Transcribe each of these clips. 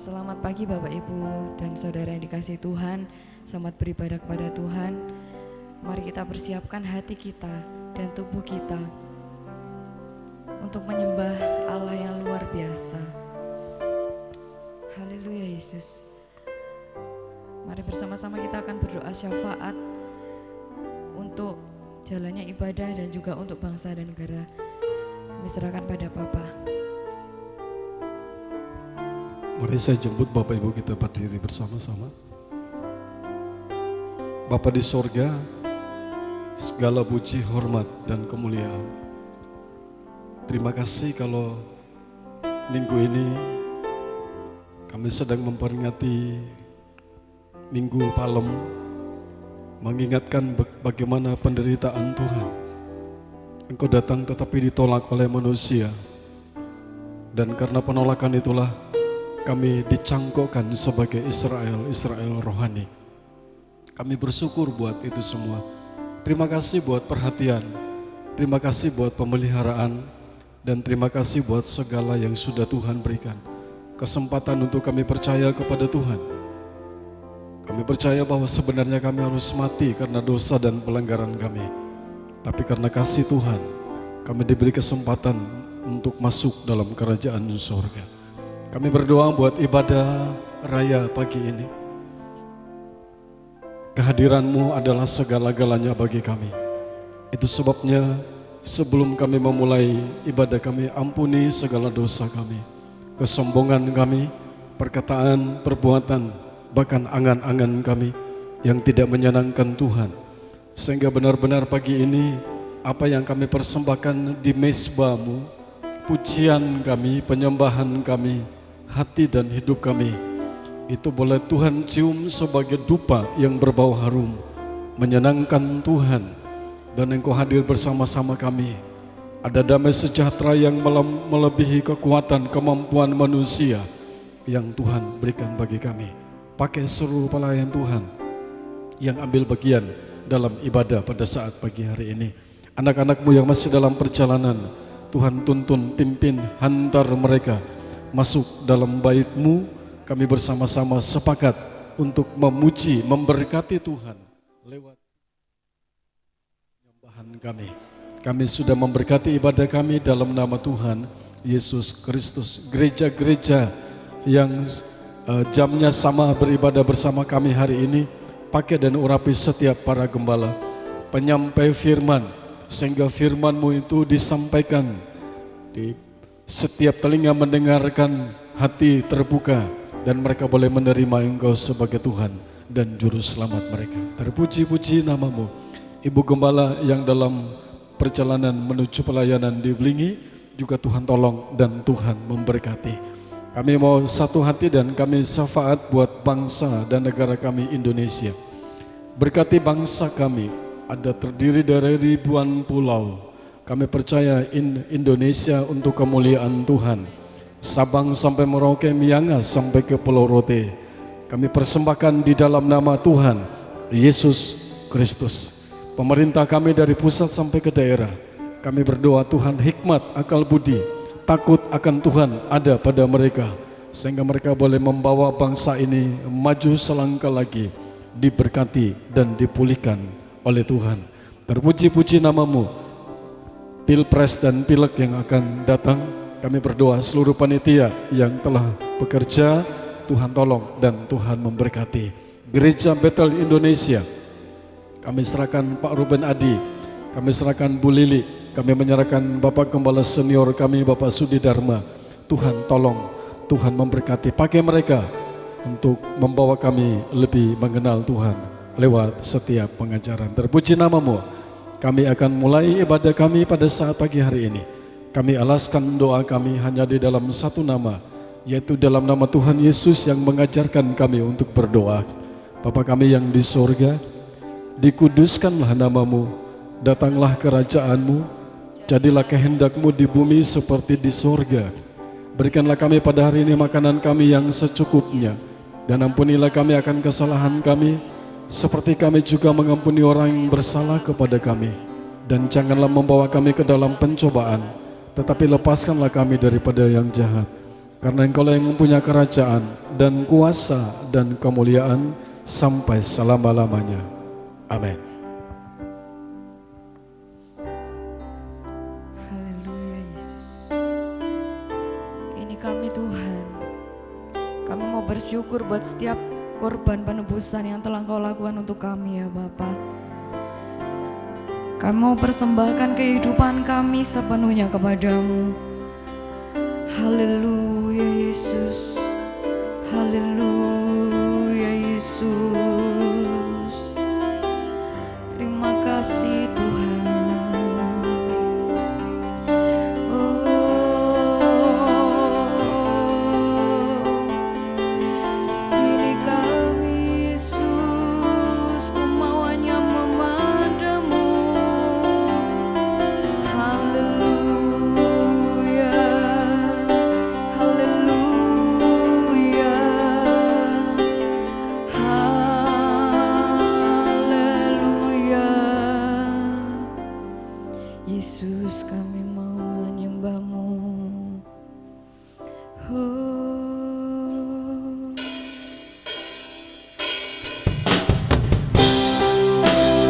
Selamat pagi Bapak Ibu dan Saudara yang dikasihi Tuhan. Selamat beribadah kepada Tuhan. Mari kita persiapkan hati kita dan tubuh kita untuk menyembah Allah yang luar biasa. Haleluya Yesus. Mari bersama-sama kita akan berdoa syafaat untuk jalannya ibadah dan juga untuk bangsa dan negara. Kami serahkan pada Bapa. Mari saya jemput Bapak Ibu kita berdiri bersama-sama. Bapa di sorga, segala puji, hormat, dan kemuliaan. Terima kasih kalau minggu ini kami sedang memperingati Minggu Palem, mengingatkan bagaimana penderitaan Tuhan. Engkau datang tetapi ditolak oleh manusia, dan karena penolakan itulah kami dicangkokkan sebagai Israel rohani. Kami bersyukur buat itu semua. Terima kasih buat perhatian, terima kasih buat pemeliharaan, dan terima kasih buat segala yang sudah Tuhan berikan. Kesempatan untuk kami percaya kepada Tuhan. Kami percaya bahwa sebenarnya kami harus mati karena dosa dan pelanggaran kami. Tapi karena kasih Tuhan, kami diberi kesempatan untuk masuk dalam kerajaan surga. Kami berdoa buat ibadah raya pagi ini. Kehadiran-Mu adalah segala-galanya bagi kami. Itu sebabnya sebelum kami memulai ibadah kami, ampuni segala dosa kami, kesombongan kami, perkataan, perbuatan, bahkan angan-angan kami yang tidak menyenangkan Tuhan. Sehingga benar-benar pagi ini apa yang kami persembahkan di mezbah-Mu, pujian kami, penyembahan kami, hati dan hidup kami, itu boleh Tuhan cium sebagai dupa yang berbau harum, menyenangkan Tuhan, dan Engkau hadir bersama-sama kami. Ada damai sejahtera yang melebihi kekuatan kemampuan manusia yang Tuhan berikan bagi kami. Pakai seluruh pelayan Tuhan yang ambil bagian dalam ibadah pada saat pagi hari ini. Anak-anak-Mu yang masih dalam perjalanan, Tuhan tuntun, pimpin, hantar mereka masuk dalam bait-Mu. Kami bersama-sama sepakat untuk memuji, memberkati Tuhan lewat penyembahan kami. Kami sudah memberkati ibadah kami dalam nama Tuhan Yesus Kristus. Gereja-gereja yang jamnya sama beribadah bersama kami hari ini, pakai dan urapi setiap para gembala, penyampai firman, sehingga firman-Mu itu disampaikan di setiap telinga mendengarkan, hati terbuka, dan mereka boleh menerima Engkau sebagai Tuhan dan Juru Selamat mereka. Terpuji-puji nama-Mu. Ibu Gembala yang dalam perjalanan menuju pelayanan di Vlingi, juga Tuhan tolong dan Tuhan memberkati. Kami mau satu hati dan kami syafaat buat bangsa dan negara kami Indonesia. Berkati bangsa kami, ada terdiri dari ribuan pulau. Kami percaya Indonesia untuk kemuliaan Tuhan. Sabang sampai Merauke, Miangas sampai ke Pulau Rote. Kami persembahkan di dalam nama Tuhan Yesus Kristus. Pemerintah kami dari pusat sampai ke daerah. Kami berdoa Tuhan hikmat, akal budi, takut akan Tuhan ada pada mereka. Sehingga mereka boleh membawa bangsa ini maju selangkah lagi, diberkati dan dipulihkan oleh Tuhan. Terpuji-puji nama-Mu. Pilpres dan Pileg yang akan datang, kami berdoa seluruh panitia yang telah bekerja, Tuhan tolong dan Tuhan memberkati. Gereja Bethel Indonesia, kami serahkan Pak Ruben Adi, kami serahkan Bu Lili, kami menyerahkan Bapak Gembala Senior kami Bapak Sudi Dharma. Tuhan tolong, Tuhan memberkati, pakai mereka untuk membawa kami lebih mengenal Tuhan lewat setiap pengajaran. Terpuji nama-Mu. Kami akan mulai ibadah kami pada saat pagi hari ini. Kami alaskan doa kami hanya di dalam satu nama, yaitu dalam nama Tuhan Yesus yang mengajarkan kami untuk berdoa. Bapa kami yang di sorga, dikuduskanlah nama-Mu, datanglah kerajaan-Mu, jadilah kehendak-Mu di bumi seperti di sorga. Berikanlah kami pada hari ini makanan kami yang secukupnya, dan ampunilah kami akan kesalahan kami, seperti kami juga mengampuni orang yang bersalah kepada kami. Dan janganlah membawa kami ke dalam pencobaan, tetapi lepaskanlah kami daripada yang jahat. Karena Engkau yang mempunyai kerajaan dan kuasa dan kemuliaan sampai selama-lamanya. Amin. Haleluya Yesus. Ini kami Tuhan. Kami mau bersyukur buat setiap korban penebusan yang telah Engkau lakukan untuk kami ya Bapa. Kami mau persembahkan kehidupan kami sepenuhnya kepadamu. Haleluya Yesus. Haleluya Yesus. Terima kasih Tuhan. Ini kami Yesus, ku mau hanya memadamu. Haleluya, haleluya, haleluya. Yesus, kami mau menyembahmu.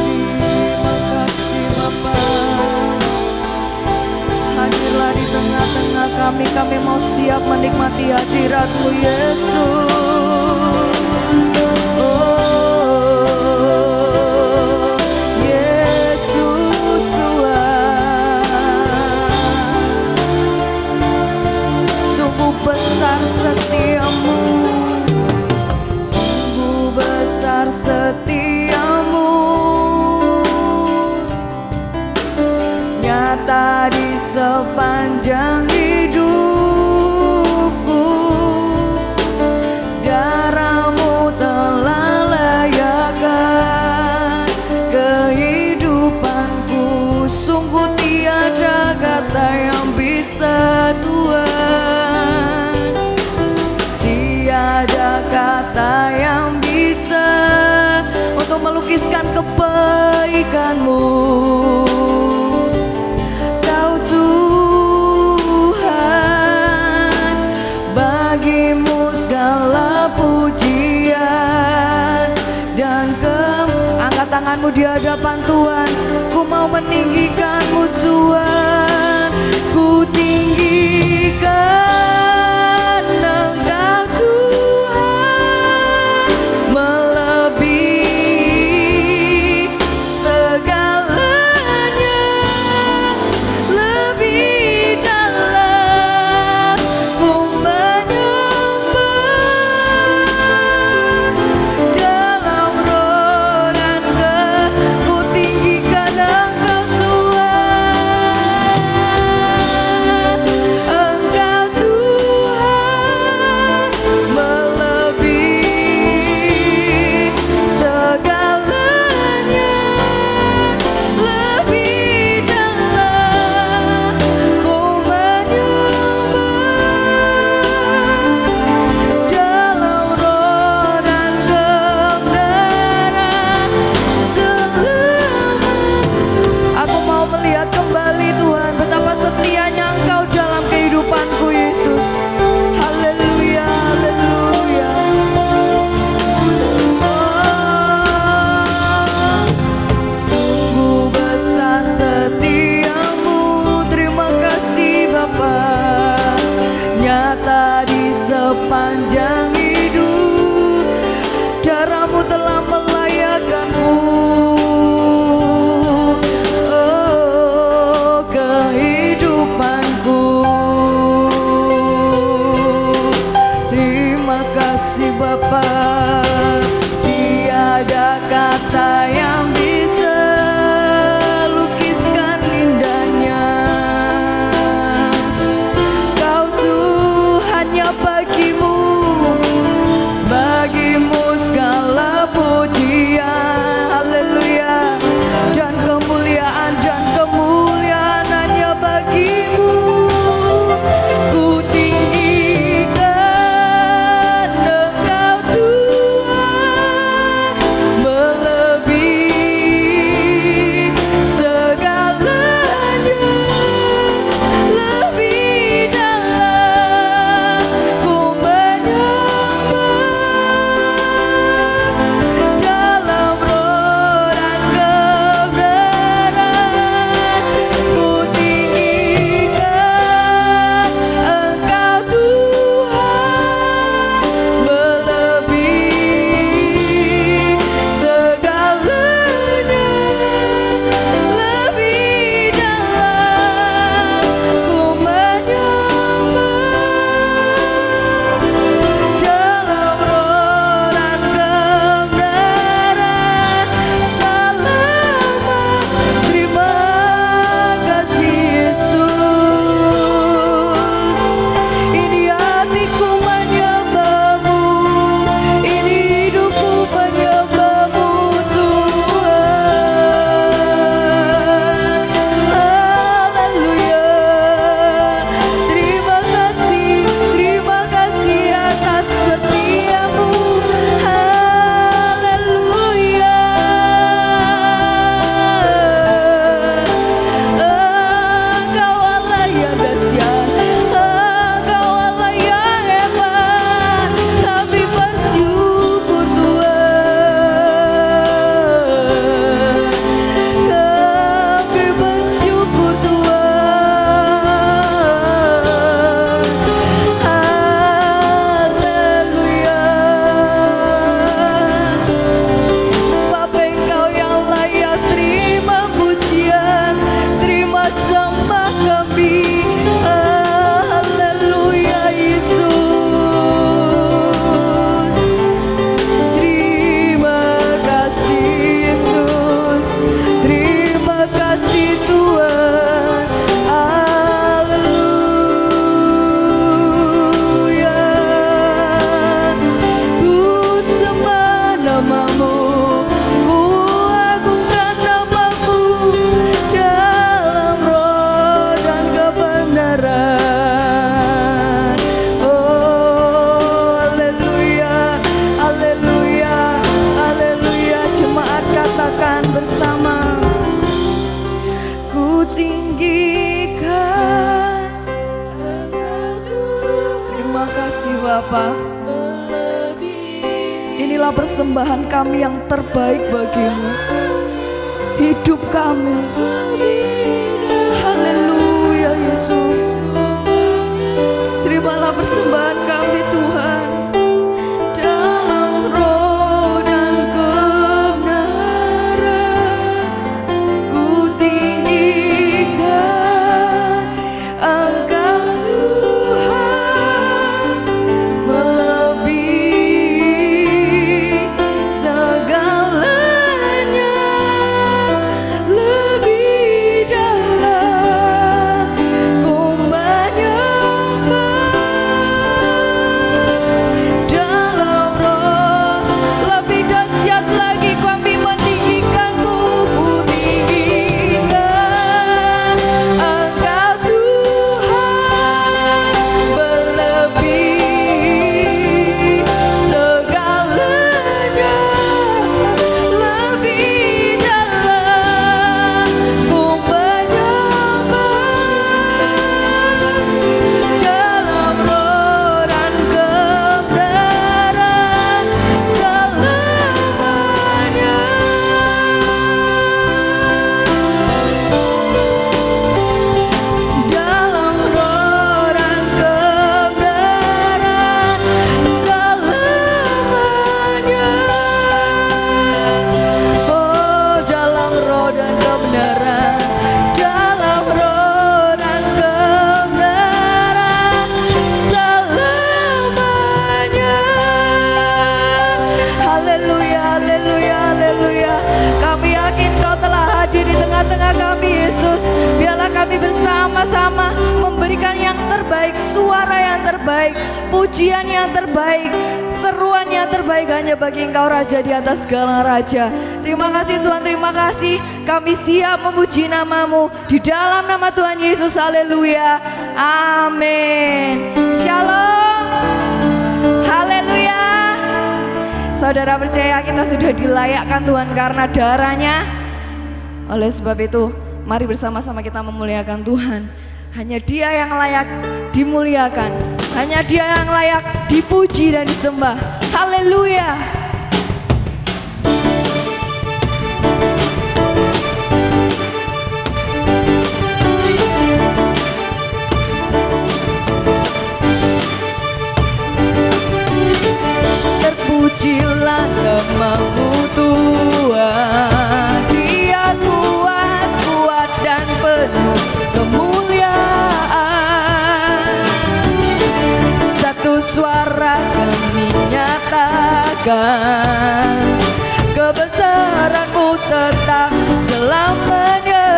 Terima kasih Bapa. Hadirlah di tengah-tengah kami. Kami mau siap menikmati hadirat-Mu Yesus. Oh, Yesus Tuhan. Sungguh besar setiamu, sungguh besar setiamu, nyata di sepanjang hidupku. Darah-Mu telah layakkan kehidupanku. Sungguh tiada kata yang bisa Tuhan, tiada kata yang bisa untuk melukiskan kebaikan-Mu. Kau Tuhan, bagimu segala pujian dan angkat tanganmu di hadapan Tuhan. Ku mau meninggikan-Mu Tuhan, ku tinggikan Engkau Tuhan, melebihi segalanya, lebih dalam ku menyembah. Dalam roh dan ku tinggikan Engkau Tuhan, Engkau Tuhan, melebihi segalanya, lebih dalam ku menyembah. Dalam roh dan kebenaran selama. Aku mau melihat kembali Tuhan betapa setianya Engkau dalam kehidupanku Yesus. Haleluya, haleluya. Oh, sungguh besar setiamu. Terima kasih Bapa, nyata di sepanjang hidup. Darah-Mu telah melayakkan-Mu. Oh, kehidupanku. Terima kasih Bapa, tiada kata yang bisa lukiskan indahnya. Kau Tuhan, hanya bagimu, bagimu segala pujian, haleluya, dan kemuliaan hanya bagimu. Ku tinggikan Engkau Tuhan, kasih Bapa. Inilah persembahan kami yang terbaik bagimu. Hidup kami. Haleluya Yesus. Terimalah persembahan kami Tuhan. Dalam roh dan kebenaran ku tinggikan Engkau Tuhan, melebihi segalanya, lebih dalam ku menyembah. Dalam roh lebih dahsyat lagi kami meninggikanmu, ku tinggikan Engkau Tuhan, melebihi segalanya, lebih dalam ku menyembah. Dalam roh dan kebenaran selamanya. Dalam roh dan kebenaran selamanya. Oh, dalam roh dan kebenaran, dalam roh dan kebenaran selamanya. Haleluya, haleluya, haleluya. Kami yakin Kau telah hadir di tengah-tengah kami Yesus. Biarlah kami bersama-sama memberikan yang terbaik, suara yang terbaik, pujian yang terbaik, seruan yang terbaik hanya bagi Engkau Raja di atas segala raja. Terima kasih Tuhan, terima kasih. Kami siap memuji nama-Mu di dalam nama Tuhan Yesus. Haleluya. Amin. Shalom. Haleluya. Saudara percaya kita sudah dilayakkan Tuhan karena darahnya. Oleh sebab itu, mari bersama-sama kita memuliakan Tuhan. Hanya Dia yang layak dimuliakan, hanya Dia yang layak dipuji dan disembah. Haleluya. Terpujilah nama-Mu Tuhan, Dia kuat, kuat dan penuh kemuliaan. Satu suara kami nyatakan, kebesaran-Mu tetap selamanya.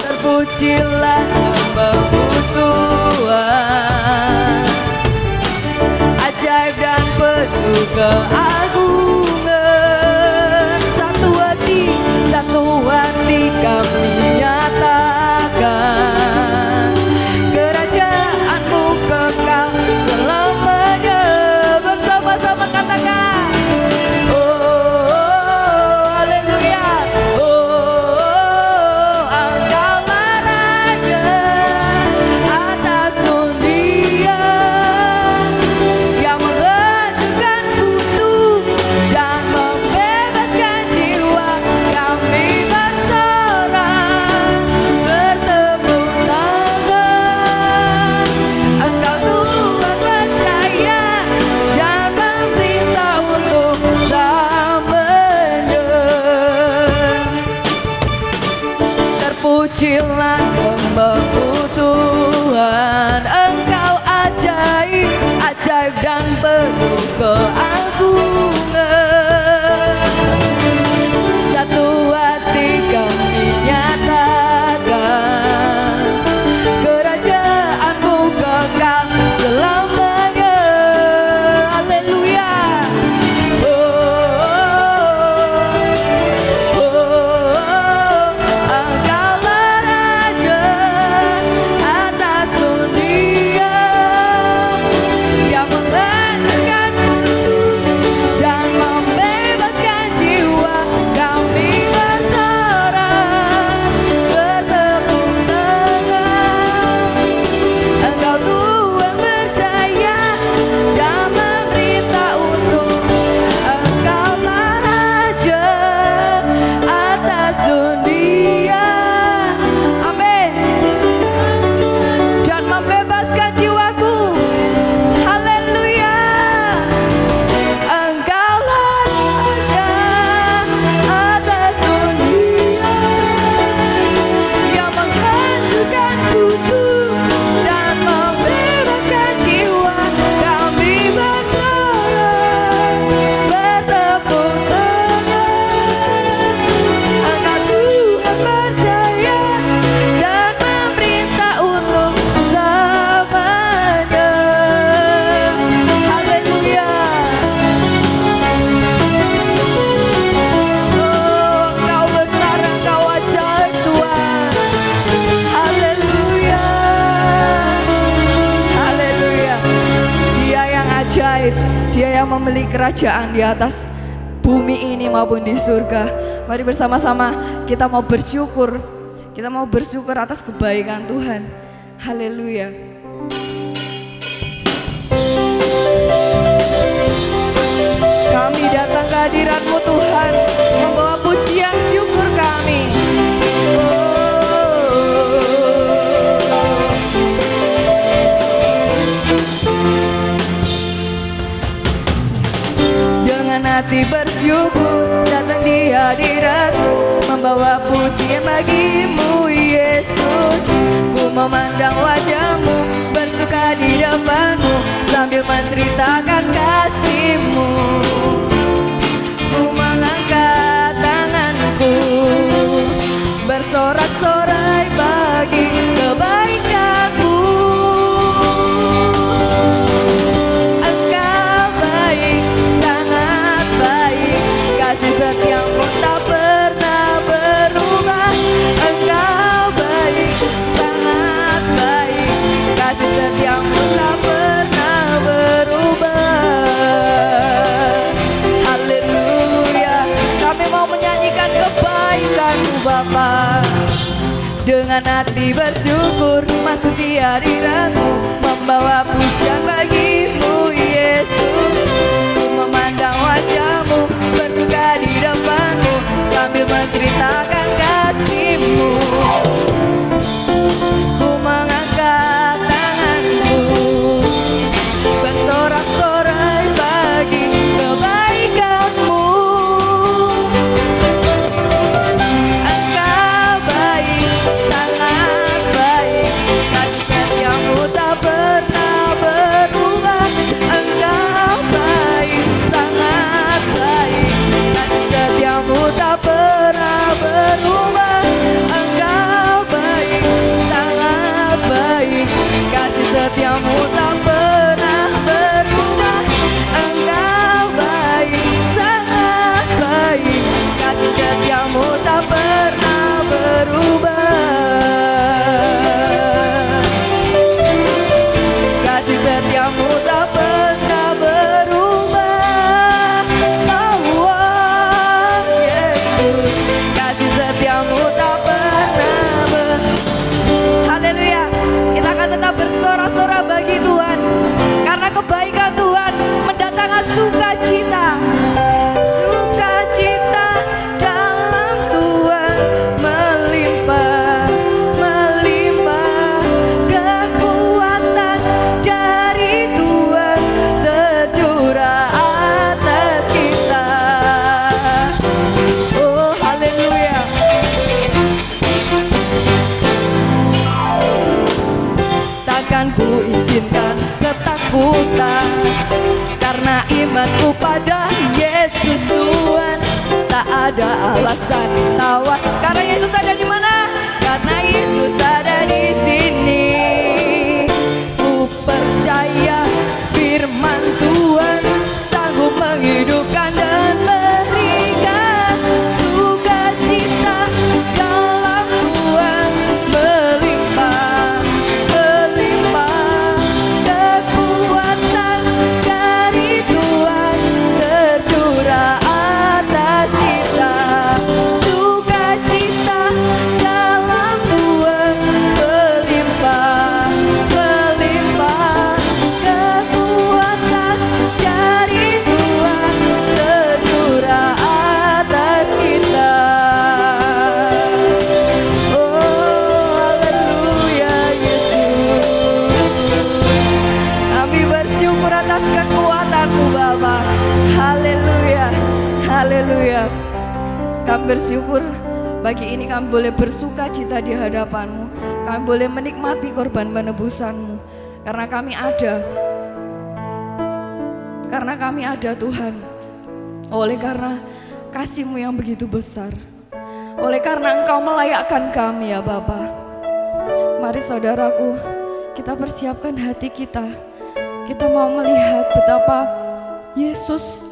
Terpujilah nama-Mu Tuhan, ajaib dan penuh keagungan. Satu hati kami nyatakan, kerajaan-Mu kekal selamanya. Bersama-sama katakan, oh, haleluya. Oh, Engkaulah Raja atas dunia, yang menghancurkan kutuk dan membebaskan jiwa. Kami bersorak, bertepuk tangan. Engkau Tuhan percaya dan memerintah untuk selamanya. Terpujilah nama-Mu Tuhan, Engkau ajaib, ajaib dan penuh keagungan. Satu hati kami nyatakan, kerajaan-Mu kekal selamanya. Haleluya. Engkaulah Raja atas dunia, yang menghancurkan kutuk ajaib. Dia yang memiliki kerajaan di atas bumi ini maupun di surga. Mari bersama-sama kita mau bersyukur. Kita mau bersyukur atas kebaikan Tuhan. Haleluya. Kami datang ke hadirat-Mu Tuhan, membawa pujian syukur kami. Dengan hati bersyukur datang di hadirat-Mu, membawa pujian bagi-Mu Yesus. Ku memandang wajah-Mu, bersuka di depan-Mu, sambil menceritakan kasih-Mu. Ku mengangkat tanganku, bersorak-sorai bagi kebaikan-Mu. Engkau baik, sangat baik, kasih setia-Mu tak pernah berubah. Engkau baik, sangat baik, kasih setia-Mu tak pernah berubah. Haleluya, kami mau menyanyikan kebaikan-Mu Bapa. Dengan hati bersyukur masuk di hadirat-Mu, membawa pujian bagi-Mu Yesus. Ku memandang wajah-Mu, bersuka di depan-Mu, sambil menceritakan kasih-Mu. Ku mengangkat tanganku, bersorak-sorai bagi kebaikan-Mu. Engkau baik, sangat baik, kasih setia-Mu tak pernah berubah. Engkau baik, sangat baik, kasih setia-Mu tak pernah berubah. Engkau baik, sangat baik, kasih setia-Mu tak pernah berubah. Engkau baik, sangat baik, kasih setia-Mu tak pernah berubah. Kasih setia-Mu tak pernah berubah. Oh, Yesus, kasih setia-Mu tak pernah Haleluya. Kita akan tetap bersorak-sorak bagi Tuhan, karena kebaikan Tuhan mendatangkan sukacita. Sukacita dalam Tuhan melimpah, melimpah. Kekuatan dari Tuhan tercurah atas kita. Oh, haleluya. Takkan ku izinkan ketakutan, karena imanku pada Yesus Tuhan. Tak ada alasan tawar, karena Yesus ada di mana? Karena Yesus ada di sini. Ku percaya firman Tuhan sanggup menghidupkan dan berikan sukacita dalam Tuhan melimpah, melimpah. Kekuatan dari Tuhan tercurah atas kita. Sukacita dalam Tuhan melimpah, melimpah. Kekuatan dari Tuhan tercurah atas kita. Oh, haleluya Yesus. Kami bersyukur atas kekuatan-Mu Bapa. Haleluya, haleluya. Kami bersyukur pagi ini kami boleh bersuka cita di hadapan-Mu. Kami boleh menikmati korban penebusan-Mu. Karena kami ada. Karena kami ada Tuhan. Oleh karena kasih-Mu yang begitu besar. Oleh karena Engkau melayakkan kami ya Bapa. Mari saudaraku, kita persiapkan hati kita. Kita mau melihat betapa Yesus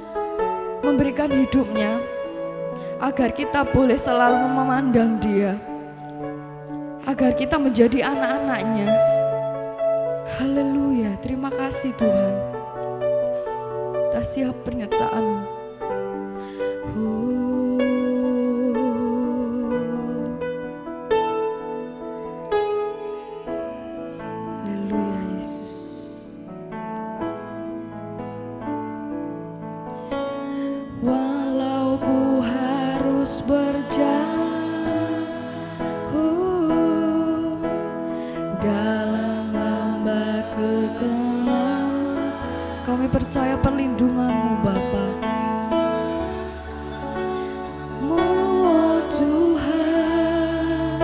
memberikan hidupnya agar kita boleh selalu memandang Dia, agar kita menjadi anak-anaknya. Haleluya, terima kasih Tuhan. siap penyertaan-Mu. Haleluya Yesus. Walau ku harus berjalan dalam lembah kekelaman, kami percaya perlindungan-Mu Bapa. Oh Tuhan,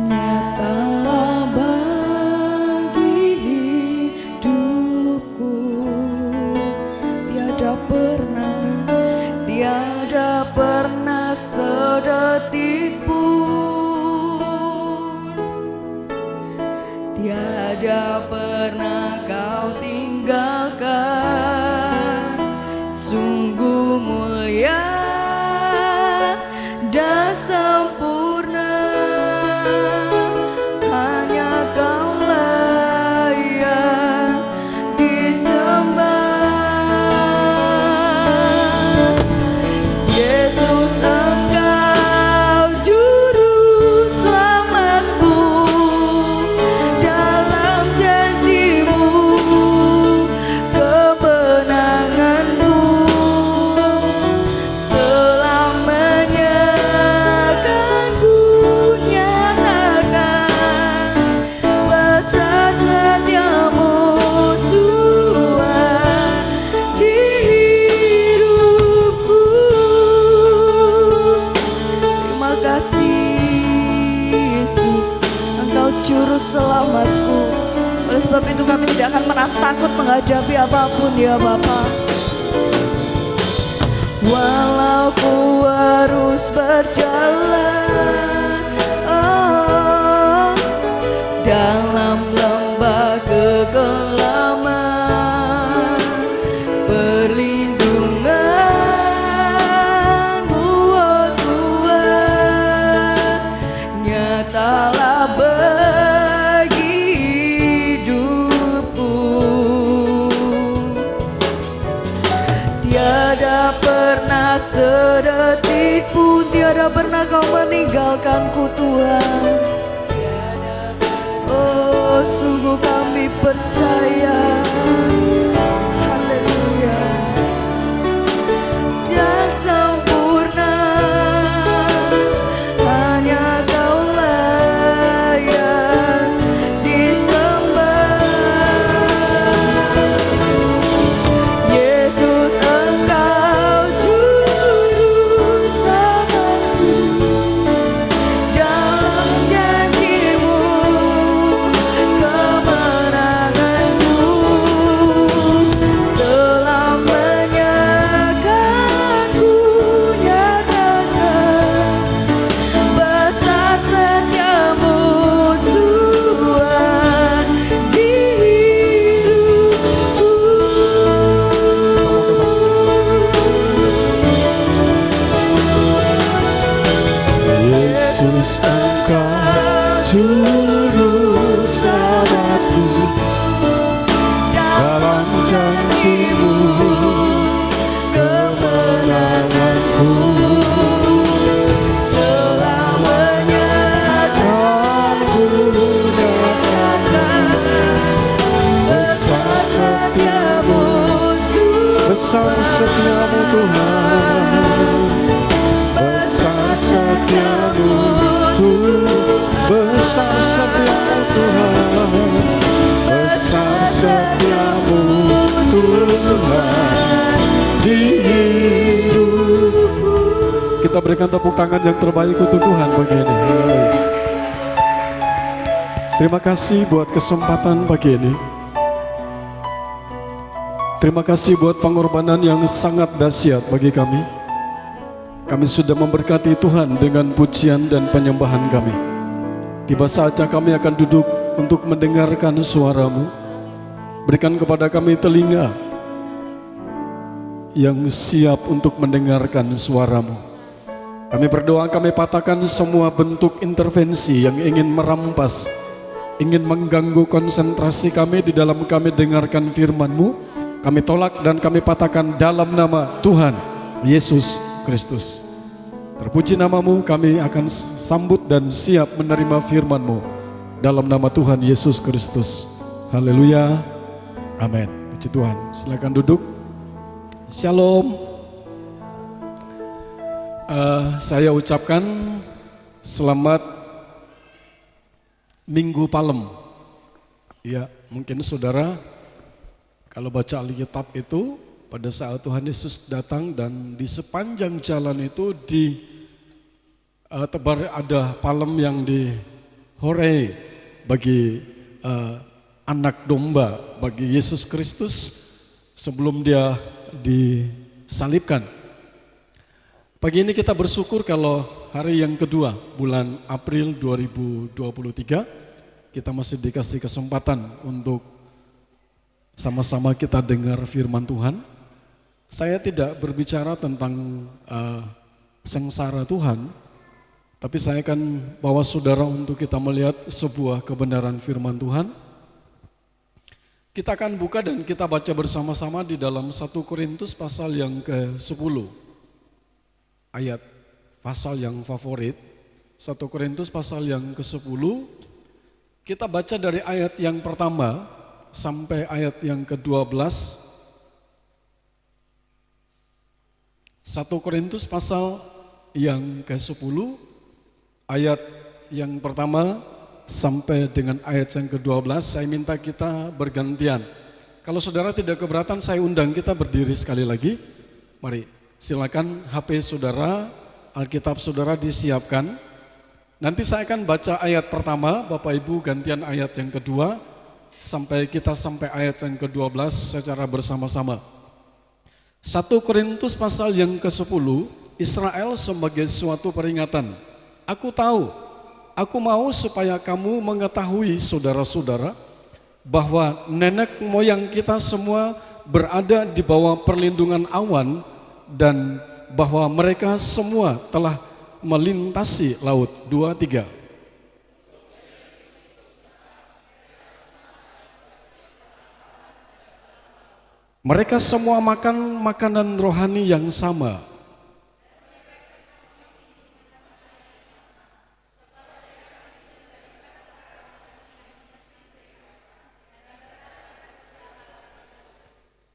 nyatalah bagi hidupku, tiada pernah sedetik pun, tiada pernah Kau tinggalkan. Sungguh mulia dan sempurna, hanya Kau layak disembah. Yesus, Engkau juru selamatku, dalam janji-Mu kemenanganku, selamanya akan ku nyatakan besar setia-Mu Tuhan di hidupku. Terima kasih Yesus, Engkau juru selamatku. Oleh sebab itu kami tidak akan pernah takut menghadapi apapun ya Bapa. Walau ku harus berjalan dalam lembah kekelaman, perlindungan-Mu oh Tuhan, nyatalah bagi hidupku. Tiada pernah sedetik pun, tiada pernah Kau meninggalkanku Tuhan. Oh sungguh kami percaya. Haleluya. Dan sempurna, hanya Kau layak disembah. Yesus, Engkau juru selamatku, dalam janji-Mu kemenanganku, selamanya akan ku nyatakan besar setia-Mu Tuhan di hidupku. Yesus, Engkau juru selamatku, dalam janji-Mu kemenanganku, Selamanya akan ku nyatakan besar setiamu, besar setiamu Tuhan, besar setiamu Tuhan, besar setiamu Tuhan, besar setiamu Tuhan di hidupku. Kita berikan tepuk tangan yang terbaik untuk Tuhan pagi ini. Terima kasih buat kesempatan pagi ini. Terima kasih buat pengorbanan yang sangat dahsyat bagi kami. Kami sudah memberkati Tuhan dengan pujian dan penyembahan kami. Tiba saatnya kami akan duduk untuk mendengarkan suara-Mu. Berikan kepada kami telinga yang siap untuk mendengarkan suara-Mu. Kami berdoa, kami patahkan semua bentuk intervensi yang ingin merampas, ingin mengganggu konsentrasi kami di dalam kami dengarkan firman-Mu. kami tolak dan kami patahkan dalam nama Tuhan Yesus Kristus. Terpuji namamu, kami akan sambut dan siap menerima firman-Mu dalam nama Tuhan Yesus Kristus. Haleluya, amin. Puji Tuhan, silakan duduk. Shalom. Saya ucapkan selamat Minggu Palem. Ya, mungkin saudara kalau baca Alkitab itu pada saat Tuhan Yesus datang dan di sepanjang jalan itu di tebar ada palem yang dihorei bagi anak domba, bagi Yesus Kristus sebelum dia disalibkan. Pagi ini kita bersyukur kalau hari yang kedua bulan April 2023 kita masih dikasih kesempatan untuk sama-sama kita dengar firman Tuhan. Saya tidak berbicara tentang sengsara Tuhan, tapi saya akan bawa saudara untuk kita melihat sebuah kebenaran firman Tuhan. Kita akan buka dan kita baca bersama-sama di dalam 1 Korintus pasal yang ke-10. Ayat pasal yang favorit, 1 Korintus pasal yang ke-10. Kita baca dari ayat yang pertama sampai ayat yang ke-12. 1 Korintus pasal yang ke-10 ayat yang pertama sampai dengan ayat yang ke-12. Saya minta kita bergantian. Kalau saudara tidak keberatan, saya undang kita berdiri sekali lagi. Mari, silakan HP saudara, Alkitab saudara disiapkan. Nanti saya akan baca ayat pertama, Bapak Ibu gantian ayat yang kedua, sampai ayat yang ke-12 secara bersama-sama. 1 Korintus pasal yang ke-10, Israel sebagai suatu peringatan. Aku tahu, aku mau supaya kamu mengetahui saudara-saudara, bahwa nenek moyang kita semua berada di bawah perlindungan awan, dan bahwa mereka semua telah melintasi laut. 2, 3. Mereka semua makan makanan rohani yang sama.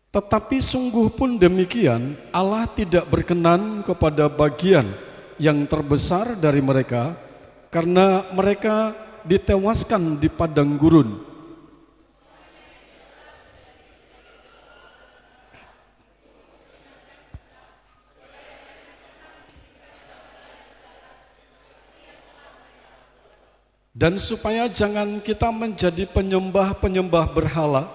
Tetapi sungguh pun demikian, Allah tidak berkenan kepada bagian yang terbesar dari mereka, karena mereka ditewaskan di padang gurun. Dan supaya jangan kita menjadi penyembah-penyembah berhala,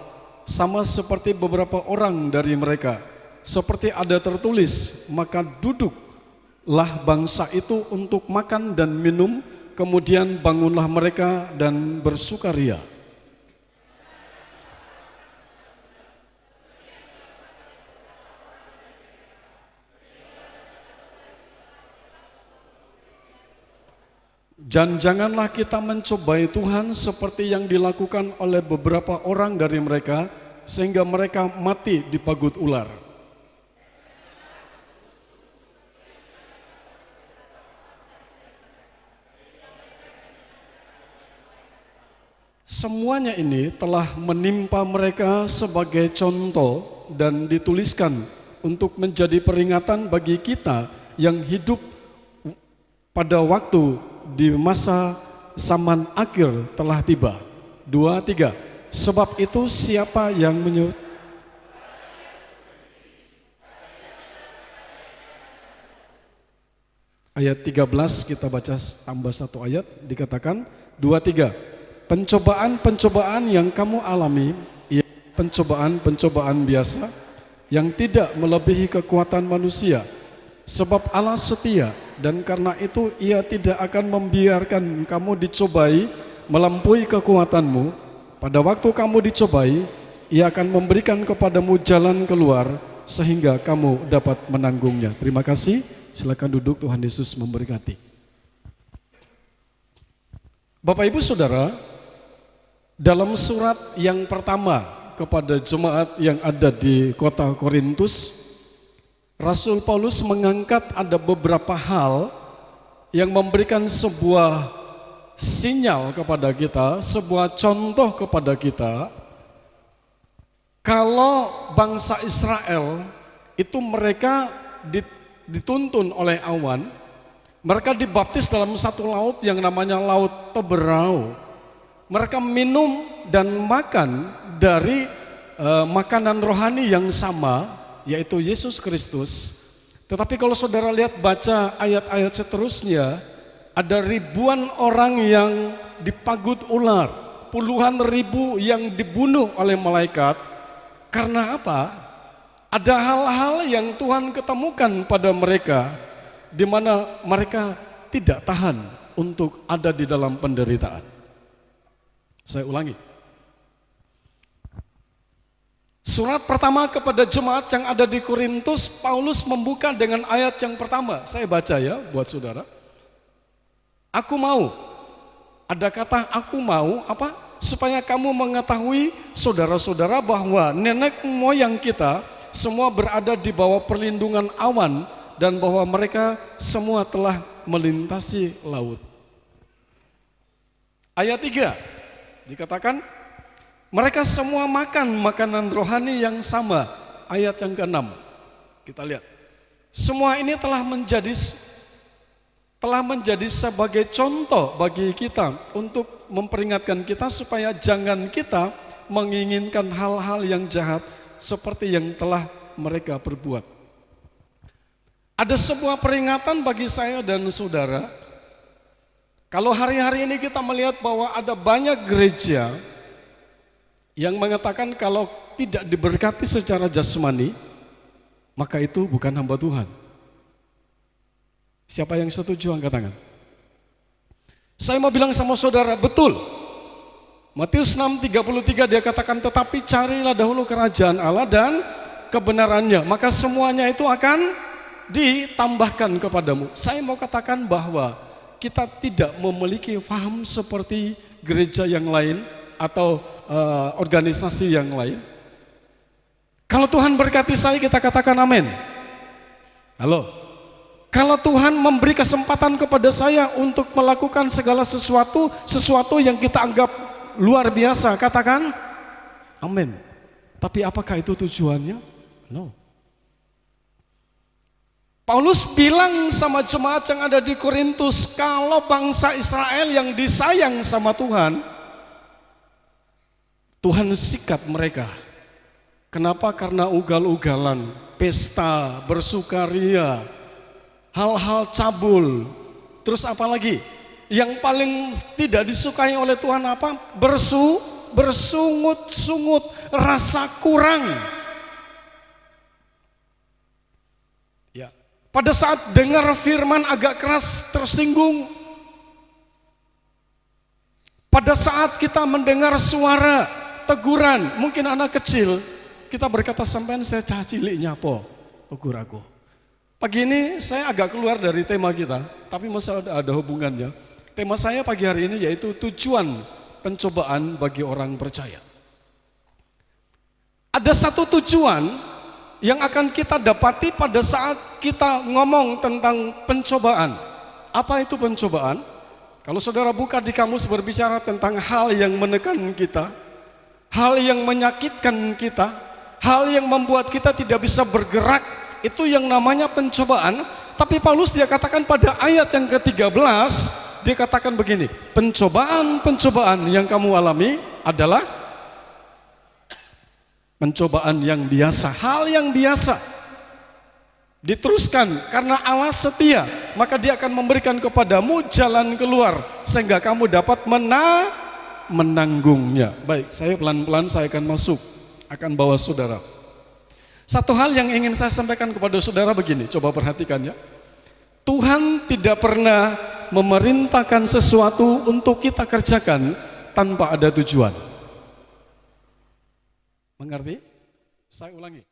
sama seperti beberapa orang dari mereka. Seperti ada tertulis, maka duduklah bangsa itu untuk makan dan minum, kemudian bangunlah mereka dan bersukaria. Dan janganlah kita mencobai Tuhan seperti yang dilakukan oleh beberapa orang dari mereka, sehingga mereka mati di pagut ular. Semuanya ini telah menimpa mereka sebagai contoh dan dituliskan untuk menjadi peringatan bagi kita yang hidup pada waktu di masa zaman akhir telah tiba. 2, 3. Sebab itu siapa yang Ayat 13 kita baca tambah satu ayat, dikatakan 2, 3. Pencobaan-pencobaan yang kamu alami, ya, pencobaan-pencobaan biasa yang tidak melebihi kekuatan manusia. Sebab Allah setia, dan karena itu Ia tidak akan membiarkan kamu dicobai melampaui kekuatanmu. Pada waktu kamu dicobai, Ia akan memberikan kepadamu jalan keluar sehingga kamu dapat menanggungnya. Terima kasih. Silakan duduk, Tuhan Yesus memberkati. Bapak Ibu Saudara, dalam surat yang pertama kepada jemaat yang ada di kota Korintus, Rasul Paulus mengangkat ada beberapa hal yang memberikan sebuah sinyal kepada kita, sebuah contoh kepada kita. Kalau bangsa Israel itu mereka dituntun oleh awan, mereka dibaptis dalam satu laut yang namanya Laut Teberau. Mereka minum dan makan dari makanan rohani yang sama, yaitu Yesus Kristus. Tetapi kalau saudara lihat baca ayat-ayat seterusnya, ada ribuan orang yang dipagut ular, puluhan ribu yang dibunuh oleh malaikat. Karena apa? Ada hal-hal yang Tuhan ketemukan pada mereka, di mana mereka tidak tahan untuk ada di dalam penderitaan. Saya ulangi. Surat pertama kepada jemaat yang ada di Korintus, Paulus membuka dengan ayat yang pertama. Saya baca ya buat saudara. Aku mau. Ada kata aku mau apa? Supaya kamu mengetahui saudara-saudara bahwa nenek moyang kita semua berada di bawah perlindungan awan dan bahwa mereka semua telah melintasi laut. Ayat 3 dikatakan mereka semua makan makanan rohani yang sama. Ayat yang ke-6 kita lihat. Semua ini telah menjadi sebagai contoh bagi kita untuk memperingatkan kita supaya jangan kita menginginkan hal-hal yang jahat seperti yang telah mereka perbuat. Ada sebuah peringatan bagi saya dan saudara. Kalau hari-hari ini kita melihat bahwa ada banyak gereja yang mengatakan kalau tidak diberkati secara jasmani, maka itu bukan hamba Tuhan. Siapa yang setuju angkat tangan? Saya mau bilang sama saudara, betul. Matius 6:33 dia katakan, tetapi carilah dahulu kerajaan Allah dan kebenarannya, maka semuanya itu akan ditambahkan kepadamu. Saya mau katakan bahwa kita tidak memiliki paham seperti gereja yang lain atau organisasi yang lain. Kalau Tuhan berkati saya, kita katakan amin. Halo. Kalau Tuhan memberi kesempatan kepada saya untuk melakukan segala sesuatu yang kita anggap luar biasa, katakan amin. Tapi apakah itu tujuannya? No. Paulus bilang sama jemaat yang ada di Korintus, kalau bangsa Israel yang disayang sama Tuhan, Tuhan sikat mereka. Kenapa? Karena ugal-ugalan, pesta, bersukaria, hal-hal cabul. Terus apa lagi? Yang paling tidak disukai oleh Tuhan apa? Bersungut-sungut, rasa kurang. Ya. Pada saat dengar firman agak keras, tersinggung. Pada saat kita mendengar suara teguran, mungkin anak kecil, kita berkata, sampean saya cah cilik nyapo, ukur aku. Pagi ini saya agak keluar dari tema kita, tapi masih ada hubungannya. Tema saya pagi hari ini yaitu tujuan pencobaan bagi orang percaya. Ada satu tujuan yang akan kita dapati pada saat kita ngomong tentang pencobaan. Apa itu pencobaan? Kalau saudara buka di kamus berbicara tentang hal yang menekan kita, hal yang menyakitkan kita, hal yang membuat kita tidak bisa bergerak, itu yang namanya pencobaan. Tapi Paulus dia katakan pada ayat yang ke-13, dia katakan begini, pencobaan-pencobaan yang kamu alami adalah pencobaan yang biasa, hal yang biasa. Diteruskan, karena Allah setia, maka dia akan memberikan kepadamu jalan keluar, sehingga kamu dapat menanggungnya. Baik, saya pelan-pelan saya akan masuk, akan bawa saudara. Satu hal yang ingin saya sampaikan kepada saudara begini, coba perhatikan ya. Tuhan tidak pernah memerintahkan sesuatu untuk kita kerjakan tanpa ada tujuan. Mengerti? Saya ulangi.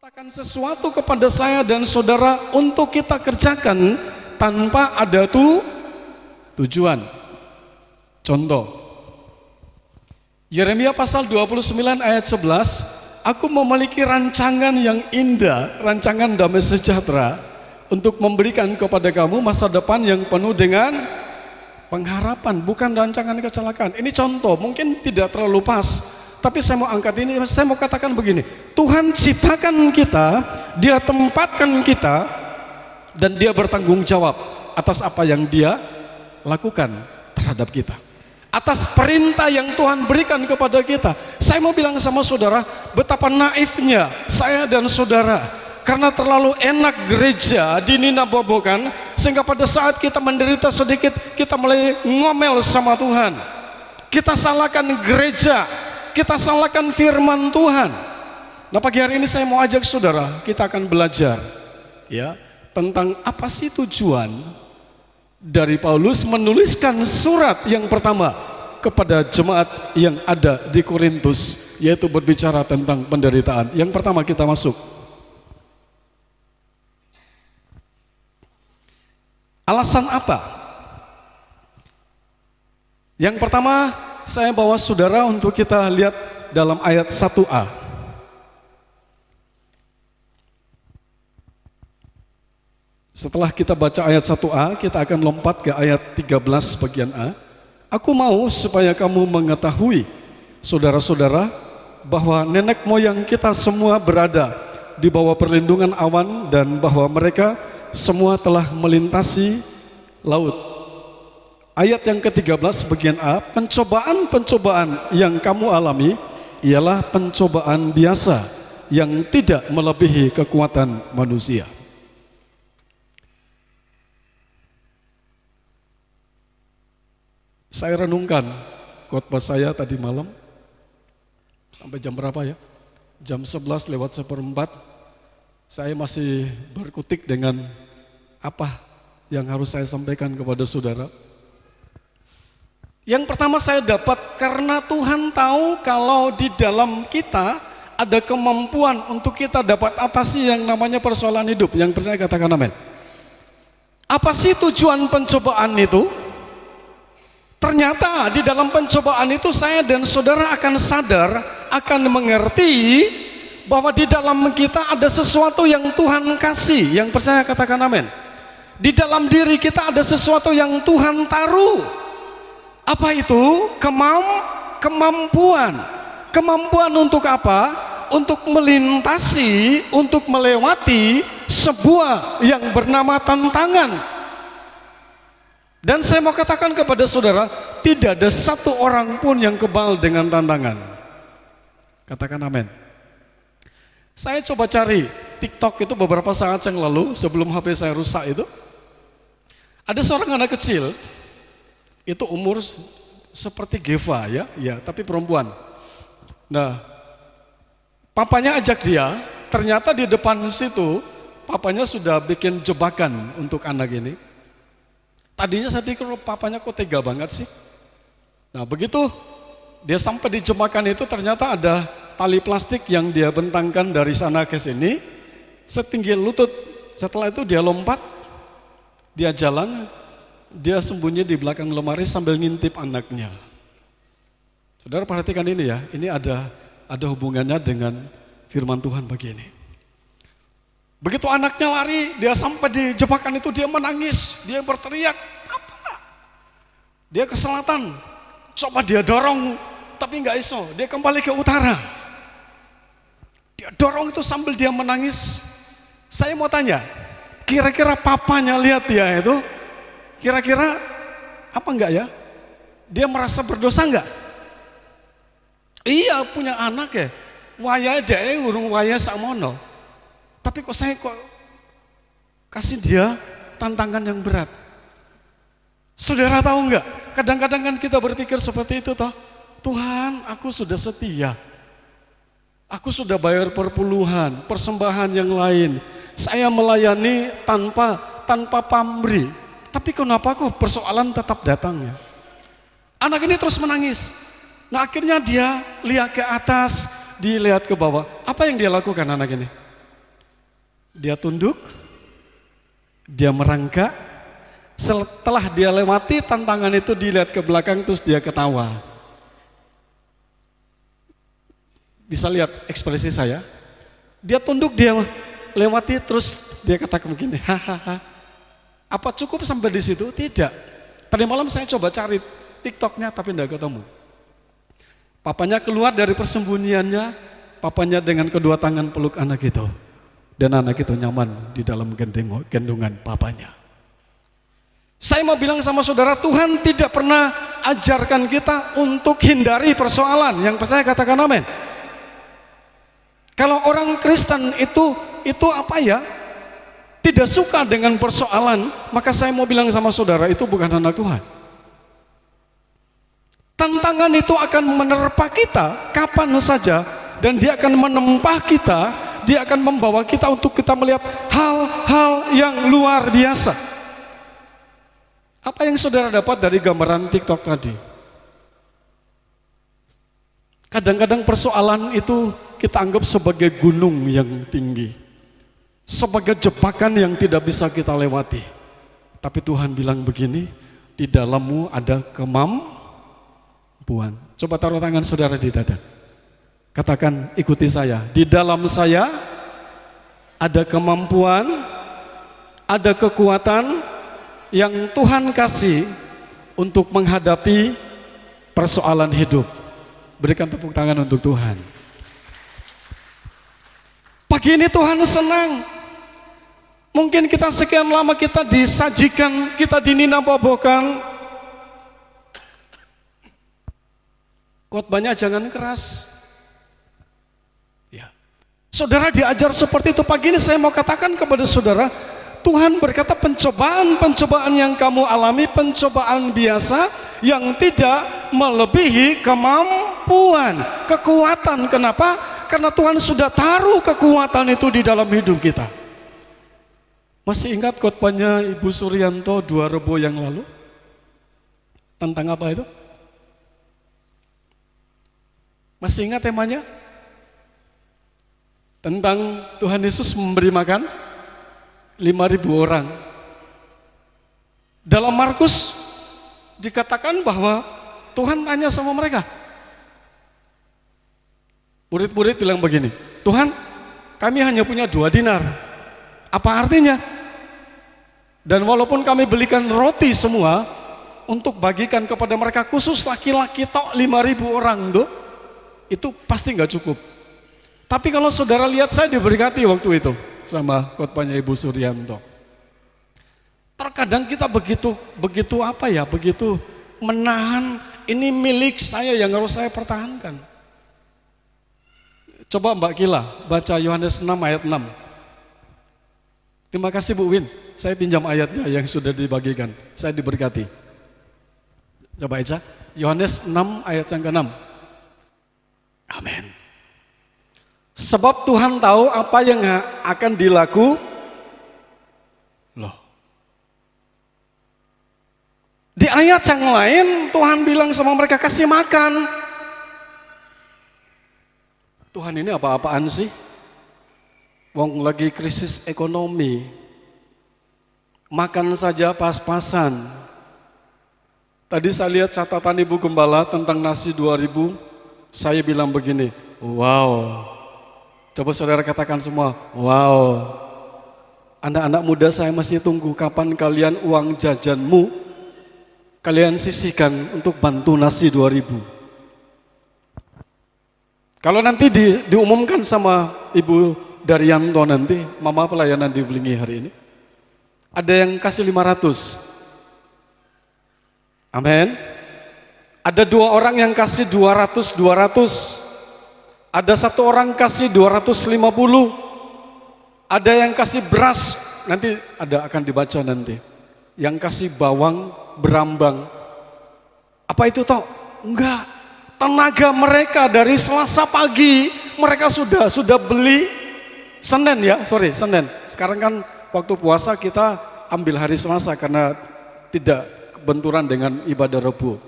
Katakan sesuatu kepada saya dan saudara untuk kita kerjakan tanpa ada tujuan. Contoh, Yeremia pasal 29 ayat 11, aku memiliki rancangan yang indah, rancangan damai sejahtera untuk memberikan kepada kamu masa depan yang penuh dengan pengharapan, bukan rancangan kecelakaan. Ini contoh, mungkin tidak terlalu pas, tapi saya mau angkat ini, saya mau katakan begini, Tuhan ciptakan kita, Dia tempatkan kita, dan Dia bertanggung jawab atas apa yang Dia lakukan terhadap kita. Atas perintah yang Tuhan berikan kepada kita. Saya mau bilang sama saudara, betapa naifnya saya dan saudara, karena terlalu enak gereja dininabobokan, sehingga pada saat kita menderita sedikit, kita mulai ngomel sama Tuhan. Kita salahkan gereja, kita salahkan firman Tuhan. Nah, pagi hari ini saya mau ajak saudara, kita akan belajar ya tentang apa sih tujuan dari Paulus menuliskan surat yang pertama kepada jemaat yang ada di Korintus, yaitu berbicara tentang penderitaan. Yang pertama kita masuk. Alasan apa? Yang pertama saya bawa saudara untuk kita lihat dalam ayat 1a. Setelah kita baca ayat 1a, kita akan lompat ke ayat 13 bagian A. Aku mau supaya kamu mengetahui, saudara-saudara, bahwa nenek moyang kita semua berada di bawah perlindungan awan dan bahwa mereka semua telah melintasi laut. Ayat yang ke-13 bagian A, pencobaan-pencobaan yang kamu alami ialah pencobaan biasa yang tidak melebihi kekuatan manusia. Saya renungkan khotbah saya tadi malam, sampai jam berapa ya? Jam 11 lewat 1/4, saya masih berkutik dengan apa yang harus saya sampaikan kepada saudara. Yang pertama saya dapat, karena Tuhan tahu kalau di dalam kita ada kemampuan untuk kita dapat atasi yang namanya persoalan hidup. Yang percaya katakan amin. Apa sih tujuan pencobaan itu? Ternyata di dalam pencobaan itu saya dan saudara akan sadar, akan mengerti bahwa di dalam kita ada sesuatu yang Tuhan kasih. Yang percaya katakan amin. Di dalam diri kita ada sesuatu yang Tuhan taruh. Apa itu? Kemampuan. Kemampuan untuk apa? Untuk melintasi, untuk melewati sebuah yang bernama tantangan. Dan saya mau katakan kepada saudara, tidak ada satu orang pun yang kebal dengan tantangan. Katakan amin. Saya coba cari TikTok itu beberapa saat yang lalu, sebelum HP saya rusak itu. Ada seorang anak kecil, itu umur seperti Geva ya, tapi perempuan. Nah, papanya ajak dia, ternyata di depan situ, papanya sudah bikin jebakan untuk anak ini. Tadinya saya pikir papanya kok tega banget sih. Nah begitu dia sampai di jebakan itu, ternyata ada tali plastik yang dia bentangkan dari sana ke sini setinggi lutut. Setelah itu dia lompat, dia jalan, dia sembunyi di belakang lemari sambil ngintip anaknya. Saudara perhatikan ini ya, ini ada hubungannya dengan firman Tuhan begini. Begitu anaknya lari, dia sampai di jebakan itu, dia menangis, dia berteriak, apa? Dia ke selatan, coba dia dorong, tapi nggak iso, dia kembali ke utara. Dia dorong itu sambil dia menangis. Saya mau tanya, kira-kira papanya lihat dia itu, kira-kira apa enggak ya? Dia merasa berdosa enggak? Iya, punya anak ya, waya dia urung waya sakmono. Tapi kok saya kasih dia tantangan yang berat. Saudara tahu enggak? Kadang-kadang kan kita berpikir seperti itu toh. Tuhan, aku sudah setia. Aku sudah bayar perpuluhan, persembahan yang lain. Saya melayani tanpa pamrih. Tapi kenapa kok persoalan tetap datang ya? Anak ini terus menangis. Nah akhirnya dia lihat ke atas, dilihat ke bawah. Apa yang dia lakukan anak ini? Dia tunduk, dia merangkak. Setelah dia lewati tantangan itu, dilihat ke belakang terus dia ketawa. Bisa lihat ekspresi saya. Dia tunduk, dia lewati, terus dia katakan begini, hahaha. Apa cukup sampai di situ? Tidak. Tadi malam saya coba cari TikToknya tapi tidak ketemu. Papanya keluar dari persembunyiannya, papanya dengan kedua tangan peluk anak itu. Dan anak itu nyaman di dalam gendongan papanya. Saya mau bilang sama saudara, Tuhan tidak pernah ajarkan kita untuk hindari persoalan. Yang percaya katakan amin. Kalau orang Kristen itu apa ya? Tidak suka dengan persoalan, maka saya mau bilang sama saudara, itu bukan anak Tuhan. Tantangan itu akan menerpa kita kapan saja, dan dia akan menempah kita, dia akan membawa kita untuk kita melihat hal-hal yang luar biasa. Apa yang saudara dapat dari gambaran TikTok tadi? Kadang-kadang persoalan itu kita anggap sebagai gunung yang tinggi, sebagai jebakan yang tidak bisa kita lewati. Tapi Tuhan bilang begini, di dalammu ada kemampuan. Coba taruh tangan saudara di dada. Katakan, ikuti saya. Di dalam saya ada kemampuan, ada kekuatan yang Tuhan kasih untuk menghadapi persoalan hidup. Berikan tepuk tangan untuk Tuhan. Pagi ini Tuhan senang. Mungkin kita sekian lama kita disajikan, kita dininabobokan. Khotbahnya jangan keras. Ya. Saudara diajar seperti itu. Pagi ini saya mau katakan kepada saudara, Tuhan berkata pencobaan yang kamu alami, pencobaan biasa yang tidak melebihi kemampuan, kekuatan. Kenapa? Karena Tuhan sudah taruh kekuatan itu di dalam hidup kita. Masih ingat khotbahnya Ibu Suryanto 2 Rebo yang lalu? Tentang apa itu? Masih ingat temanya? Tentang Tuhan Yesus memberi makan 5.000 orang. Dalam Markus dikatakan bahwa Tuhan tanya sama mereka. Murid-murid bilang begini, Tuhan, kami hanya punya 2 dinar. Apa artinya? Dan walaupun kami belikan roti semua untuk bagikan kepada mereka, khusus laki-laki tok 5.000 orang tuh, itu pasti nggak cukup. Tapi kalau saudara lihat, saya diberkati waktu itu sama khotbahnya Ibu Suryanto. Terkadang kita begitu menahan, ini milik saya yang harus saya pertahankan. Coba Mbak Kila baca Yohanes 6 ayat 6. Terima kasih Bu Win, saya pinjam ayatnya yang sudah dibagikan, saya diberkati. Coba baca Yohanes 6 ayat yang ke-6. Amin. Sebab Tuhan tahu apa yang akan dilakukan. Loh. Di ayat yang lain Tuhan bilang sama mereka, kasih makan. Tuhan ini apa-apaan sih? Wong lagi krisis ekonomi. Makan saja pas-pasan. Tadi saya lihat catatan Ibu Gembala tentang nasi 2.000. Saya bilang begini, wow. Coba saudara katakan semua, wow. Anak-anak muda saya masih tunggu kapan kalian uang jajanmu kalian sisihkan untuk bantu nasi 2.000. Kalau nanti diumumkan sama Ibu Daryanto nanti, mama pelayanan di Blingi hari ini, ada yang kasih 500. Amin. Ada 2 orang yang kasih 200. Ada 1 orang kasih 250. Ada yang kasih beras, nanti akan dibaca nanti. Yang kasih bawang berambang. Apa itu toh? Enggak. Tenaga mereka dari Selasa pagi mereka sudah beli Senin. Sekarang kan waktu puasa kita ambil hari Selasa karena tidak benturan dengan ibadah Rebo.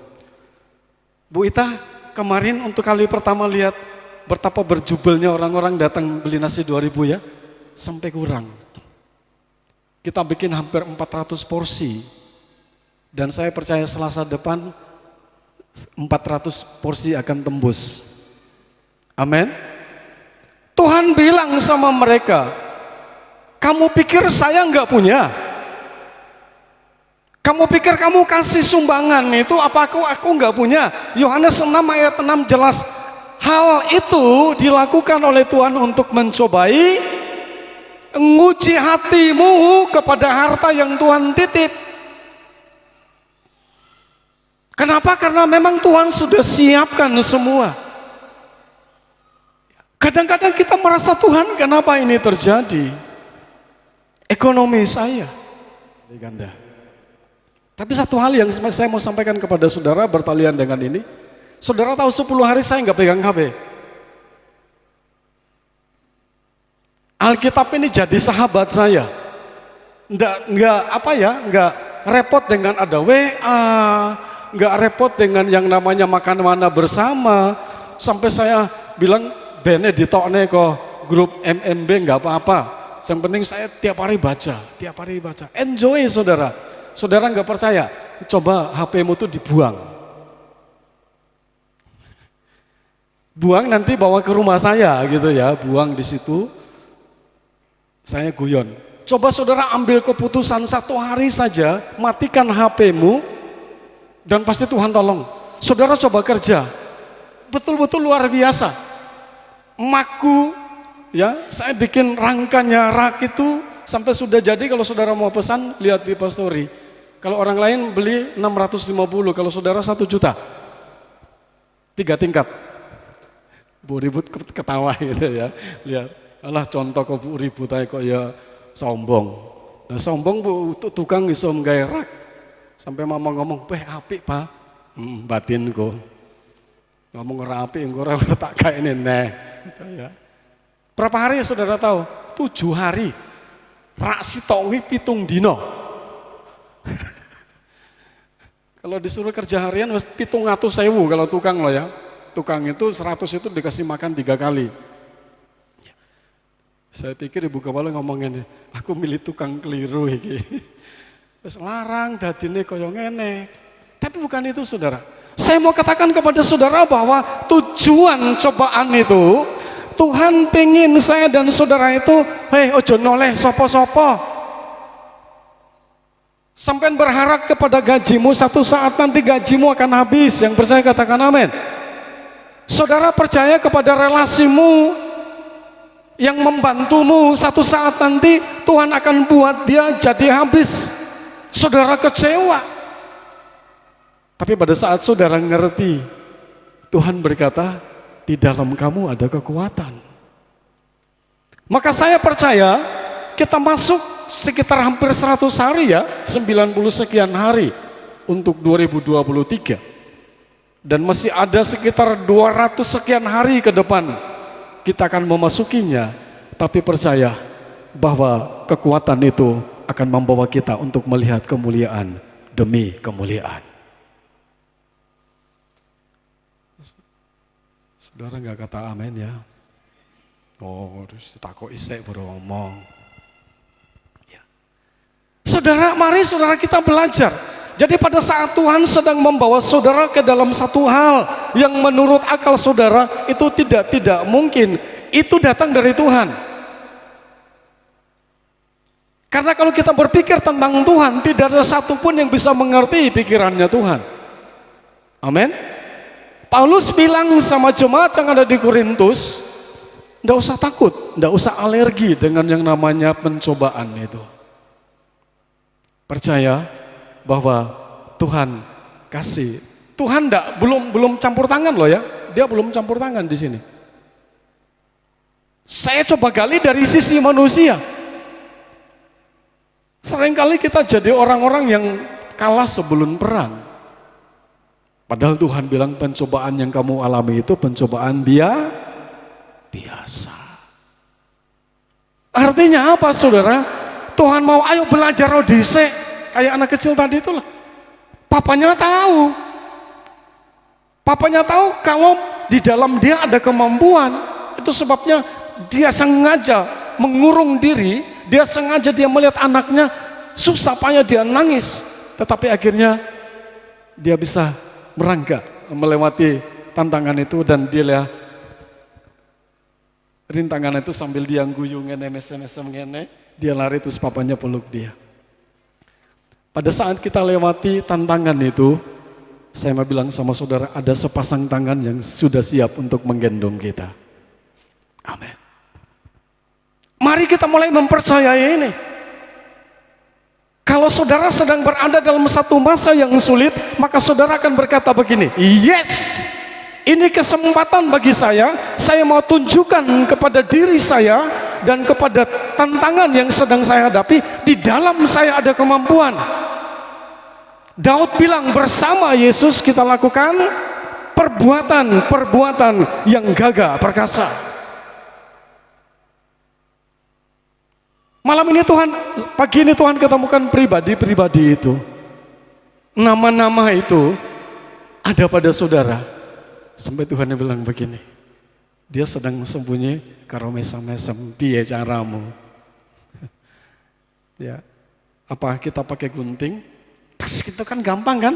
Bu Ita kemarin untuk kali pertama lihat betapa berjubelnya orang-orang datang beli nasi 2.000 ya, sampai kurang. Kita bikin hampir 400 porsi dan saya percaya Selasa depan 400 porsi akan tembus. Amin. Tuhan bilang sama mereka, kamu pikir saya nggak punya? Kamu pikir kamu kasih sumbangan itu apa aku nggak punya? Yohanes 6 ayat 6 jelas, hal itu dilakukan oleh Tuhan untuk mencobai, nguji hatimu kepada harta yang Tuhan titip. Kenapa? Karena memang Tuhan sudah siapkan semua. Kadang-kadang kita merasa, Tuhan kenapa ini terjadi? Ekonomi saya diganda. Tapi satu hal yang saya mau sampaikan kepada saudara bertalian dengan ini. Saudara tahu 10 hari saya nggak pegang HP. Alkitab ini jadi sahabat saya. Nggak repot dengan ada WA, nggak repot dengan yang namanya makan mana bersama. Sampai saya bilang, bene ditokne kok grup MMB nggak apa-apa. Yang penting saya tiap hari baca. Enjoy saudara. Saudara nggak percaya, coba HP-mu tuh dibuang. Buang nanti bawa ke rumah saya gitu ya, buang di situ. Saya guyon. Coba saudara ambil keputusan 1 hari saja, matikan HP-mu dan pasti Tuhan tolong. Saudara coba kerja, betul-betul luar biasa. Maku, ya, saya bikin rangkanya rak itu sampai sudah jadi. Kalau saudara mau pesan, lihat di Pastori. Kalau orang lain beli 650, kalau saudara 1 juta. 3 tingkat. Bu Ribut ketawa gitu ya. Lihat, alah contoh kok Bu Ribut aja kok ya sombong. Nah sombong Bu tukang iso nggawe rak. Sampai mama ngomong, apik Pak. Batinku. Ngomong ora apik, ora tak kayak ini neh. Gitu ya. Berapa hari ya saudara tahu? 7 hari. Rak sitok 7 dino. Kalau disuruh kerja harian 700.000 kalau tukang loh ya. Tukang itu 100 itu dikasih makan 3 kali. Saya pikir Ibu Kepala ngomongin, aku milih tukang keliru iki. Wis larang dadine kaya ngene. Tapi bukan itu saudara. Saya mau katakan kepada saudara bahwa tujuan cobaan itu, Tuhan pengen saya dan saudara itu, ojo noleh sopo-sopo. Sampai berharap kepada gajimu, satu saat nanti gajimu akan habis. Yang percaya katakan amin. Saudara percaya kepada relasimu yang membantumu, satu saat nanti Tuhan akan buat dia jadi habis. Saudara kecewa. Tapi pada saat saudara ngerti, Tuhan berkata, di dalam kamu ada kekuatan. Maka saya percaya kita masuk sekitar hampir 100 hari ya, 90 sekian hari untuk 2023. Dan masih ada sekitar 200 sekian hari ke depan kita akan memasukinya. Tapi percaya bahwa kekuatan itu akan membawa kita untuk melihat kemuliaan demi kemuliaan. Saudara nggak kata amin ya? Oh, terus takut isek baru ngomong. Ya. Saudara, mari saudara kita belajar. Jadi pada saat Tuhan sedang membawa saudara ke dalam satu hal yang menurut akal saudara itu tidak mungkin, itu datang dari Tuhan. Karena kalau kita berpikir tentang Tuhan, tidak ada satupun yang bisa mengerti pikirannya Tuhan. Amin. Paulus bilang sama jemaat yang ada di Korintus, tidak usah takut, tidak usah alergi dengan yang namanya pencobaan itu. Percaya bahwa Tuhan kasih. Tuhan belum campur tangan loh ya, dia belum campur tangan di sini. Saya coba gali dari sisi manusia. Seringkali kita jadi orang-orang yang kalah sebelum perang. Padahal Tuhan bilang pencobaan yang kamu alami itu pencobaan biasa. Artinya apa saudara? Tuhan mau ayo belajar Odise, kayak anak kecil tadi itulah. Papanya tahu. Papanya tahu kalau di dalam dia ada kemampuan. Itu sebabnya dia sengaja mengurung diri, dia sengaja dia melihat anaknya susah payah dia nangis. Tetapi akhirnya dia bisa merangkak melewati tantangan itu dan dia rintangan itu sambil dia guyu ngene mesem ngene, dia lari terus papanya peluk dia. Pada saat kita lewati tantangan itu, saya mau bilang sama saudara, ada sepasang tangan yang sudah siap untuk menggendong kita. Amin. Mari kita mulai mempercayai ini. Kalau saudara sedang berada dalam satu masa yang sulit, maka saudara akan berkata begini, yes, ini kesempatan bagi saya mau tunjukkan kepada diri saya dan kepada tantangan yang sedang saya hadapi, di dalam saya ada kemampuan. Daud bilang bersama Yesus kita lakukan perbuatan yang gagah perkasa. Malam ini pagi ini Tuhan ketemukan pribadi-pribadi itu. Nama-nama itu ada pada saudara. Sampai Tuhan bilang begini, dia sedang sembunyi karo mesem-mesem piye caramu. Ya, apa kita pakai gunting? Tas itu kan gampang kan?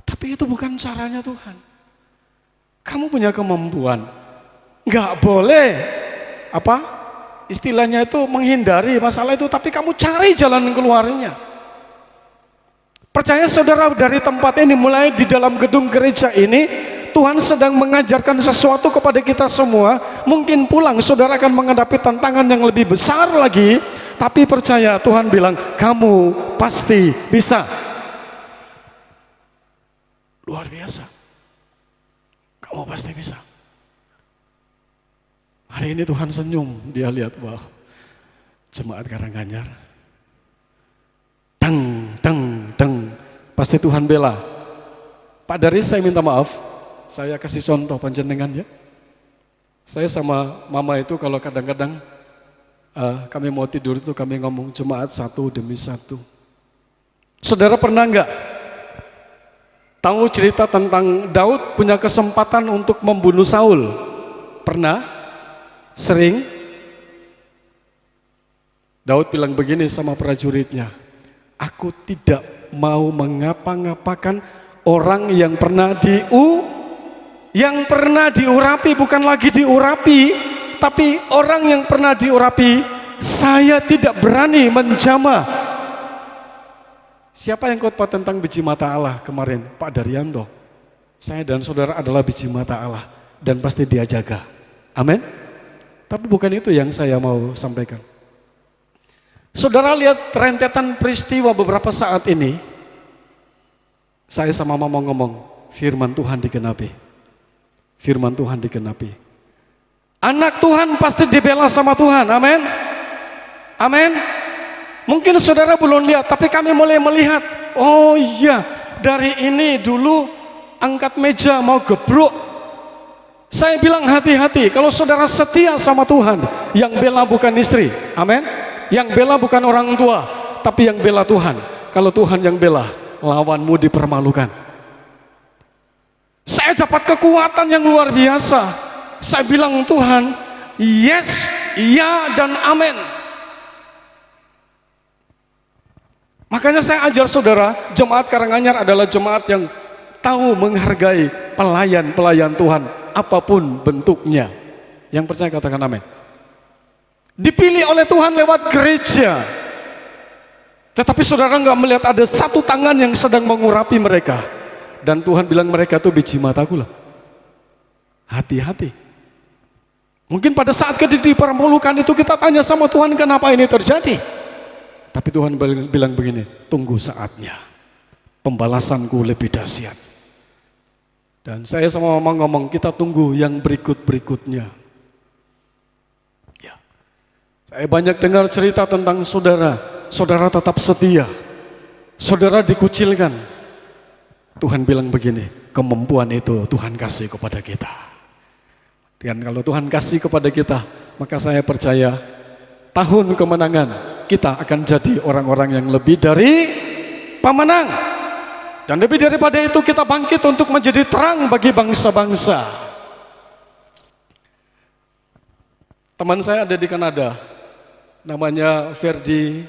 Tapi itu bukan caranya Tuhan. Kamu punya kemampuan, nggak boleh istilahnya itu menghindari masalah itu, tapi kamu cari jalan keluarnya. Percaya saudara, dari tempat ini, mulai di dalam gedung gereja ini, Tuhan sedang mengajarkan sesuatu kepada kita semua. Mungkin pulang saudara akan menghadapi tantangan yang lebih besar lagi, tapi percaya Tuhan bilang, kamu pasti bisa. Luar biasa. Kamu pasti bisa. Hari ini Tuhan senyum, dia lihat, wah, jemaat Karanganyar. Deng, pasti Tuhan bela. Pak Dari, saya minta maaf, saya kasih contoh panjenengan ya. Saya sama mama itu kalau kadang-kadang kami mau tidur itu kami ngomong jemaat satu demi satu. Saudara pernah enggak tahu cerita tentang Daud punya kesempatan untuk membunuh Saul? Pernah? Sering? Daud bilang begini sama prajuritnya, aku tidak mau mengapa-ngapakan orang yang pernah diurapi, bukan lagi diurapi, tapi orang yang pernah diurapi, saya tidak berani menjamah. Siapa yang khotbah tentang biji mata Allah kemarin? Pak Daryanto. Saya dan saudara adalah biji mata Allah dan pasti dia jaga. Amin. Tapi bukan itu yang saya mau sampaikan. Saudara lihat rentetan peristiwa beberapa saat ini. Saya sama mama ngomong, firman Tuhan digenapi. Firman Tuhan digenapi. Anak Tuhan pasti dibela sama Tuhan, amin. Amin. Mungkin saudara belum lihat, tapi kami mulai melihat. Oh iya, dari ini dulu angkat meja mau gebruk. Saya bilang hati-hati, kalau saudara setia sama Tuhan, yang bela bukan istri, amin. Yang bela bukan orang tua, tapi yang bela Tuhan. Kalau Tuhan yang bela, lawanmu dipermalukan. Saya dapat kekuatan yang luar biasa. Saya bilang Tuhan, yes, iya dan amin. Makanya saya ajar saudara, jemaat Karanganyar adalah jemaat yang tahu menghargai pelayan-pelayan Tuhan, apapun bentuknya. Yang percaya katakan amin. Dipilih oleh Tuhan lewat gereja. Tetapi saudara nggak melihat ada satu tangan yang sedang mengurapi mereka. Dan Tuhan bilang mereka tuh biji mataku lah. Hati-hati. Mungkin pada saat kita dipermalukan itu kita tanya sama Tuhan, kenapa ini terjadi? Tapi Tuhan bilang begini, tunggu saatnya. Pembalasanku lebih dahsyat. Dan saya sama mama ngomong, kita tunggu yang berikut-berikutnya. Ya. Saya banyak dengar cerita tentang saudara. Saudara tetap setia. Saudara dikucilkan. Tuhan bilang begini, kemampuan itu Tuhan kasih kepada kita. Dan kalau Tuhan kasih kepada kita, maka saya percaya tahun kemenangan kita akan jadi orang-orang yang lebih dari pemenang. Dan lebih daripada itu kita bangkit untuk menjadi terang bagi bangsa-bangsa. Teman saya ada di Kanada, namanya Ferdi,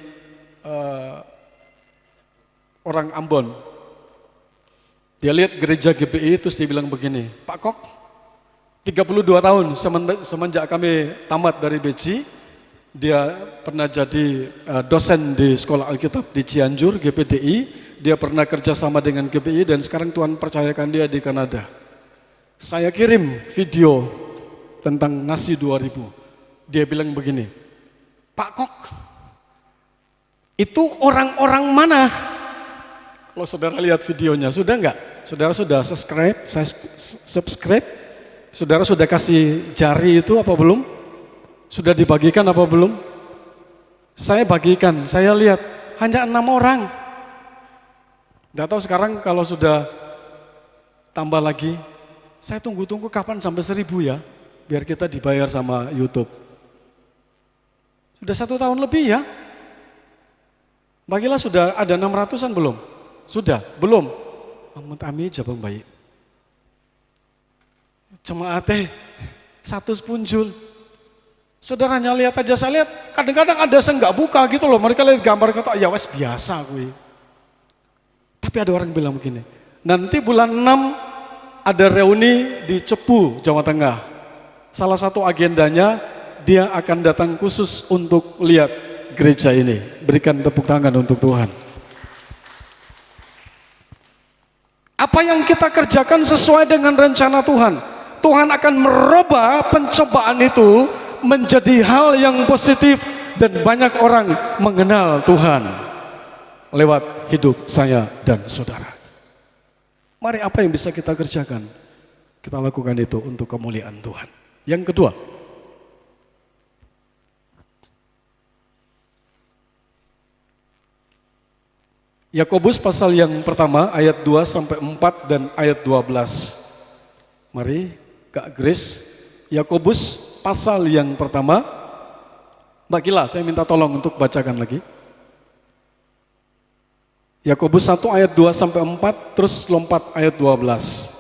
orang Ambon. Dia lihat gereja GBI terus dia bilang begini, Pak Kok, 32 tahun semenjak kami tamat dari BC, dia pernah jadi dosen di Sekolah Alkitab di Cianjur, GPDI. Dia pernah kerjasama dengan GPI dan sekarang Tuhan percayakan dia di Kanada. Saya kirim video tentang Nasi 2000. Dia bilang begini, Pak Kok, itu orang-orang mana? Kalau saudara lihat videonya, sudah enggak? Saudara sudah subscribe? Saudara sudah kasih jari itu apa belum? Sudah dibagikan apa belum? Saya bagikan, saya lihat hanya 6 orang. Tidak tahu sekarang kalau sudah tambah lagi, saya tunggu-tunggu kapan sampai 1000 ya, biar kita dibayar sama YouTube. Sudah 1 tahun lebih ya. Bagilah sudah ada 600-an belum? Sudah? Belum? Amit jabang baik. Jemaatnya 100 punjul. Saudaranya lihat aja, saya lihat kadang-kadang ada yang nggak buka gitu loh. Mereka lihat gambar kata, ya wes biasa gue. Tapi ada orang bilang begini, nanti bulan 6 ada reuni di Cepu, Jawa Tengah. Salah satu agendanya dia akan datang khusus untuk lihat gereja ini. Berikan tepuk tangan untuk Tuhan. Apa yang kita kerjakan sesuai dengan rencana Tuhan. Tuhan akan merubah pencobaan itu menjadi hal yang positif dan banyak orang mengenal Tuhan lewat hidup saya dan saudara. Mari apa yang bisa kita kerjakan? Kita lakukan itu untuk kemuliaan Tuhan. Yang kedua, Yakobus pasal yang pertama ayat 2 sampai 4 dan ayat 12. Mari Kak Grace, Yakobus pasal yang pertama. Mbak Gila, saya minta tolong untuk bacakan lagi. Yakobus 1 ayat 2 sampai 4, terus lompat ayat 12.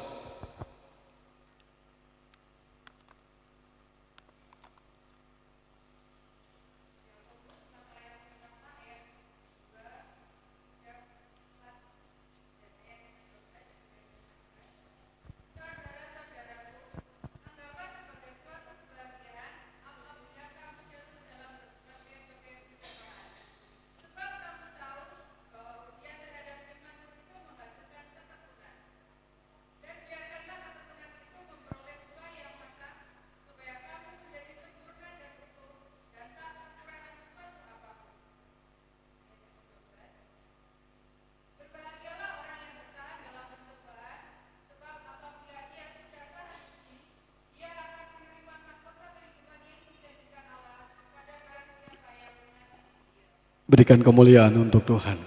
Berikan kemuliaan untuk Tuhan.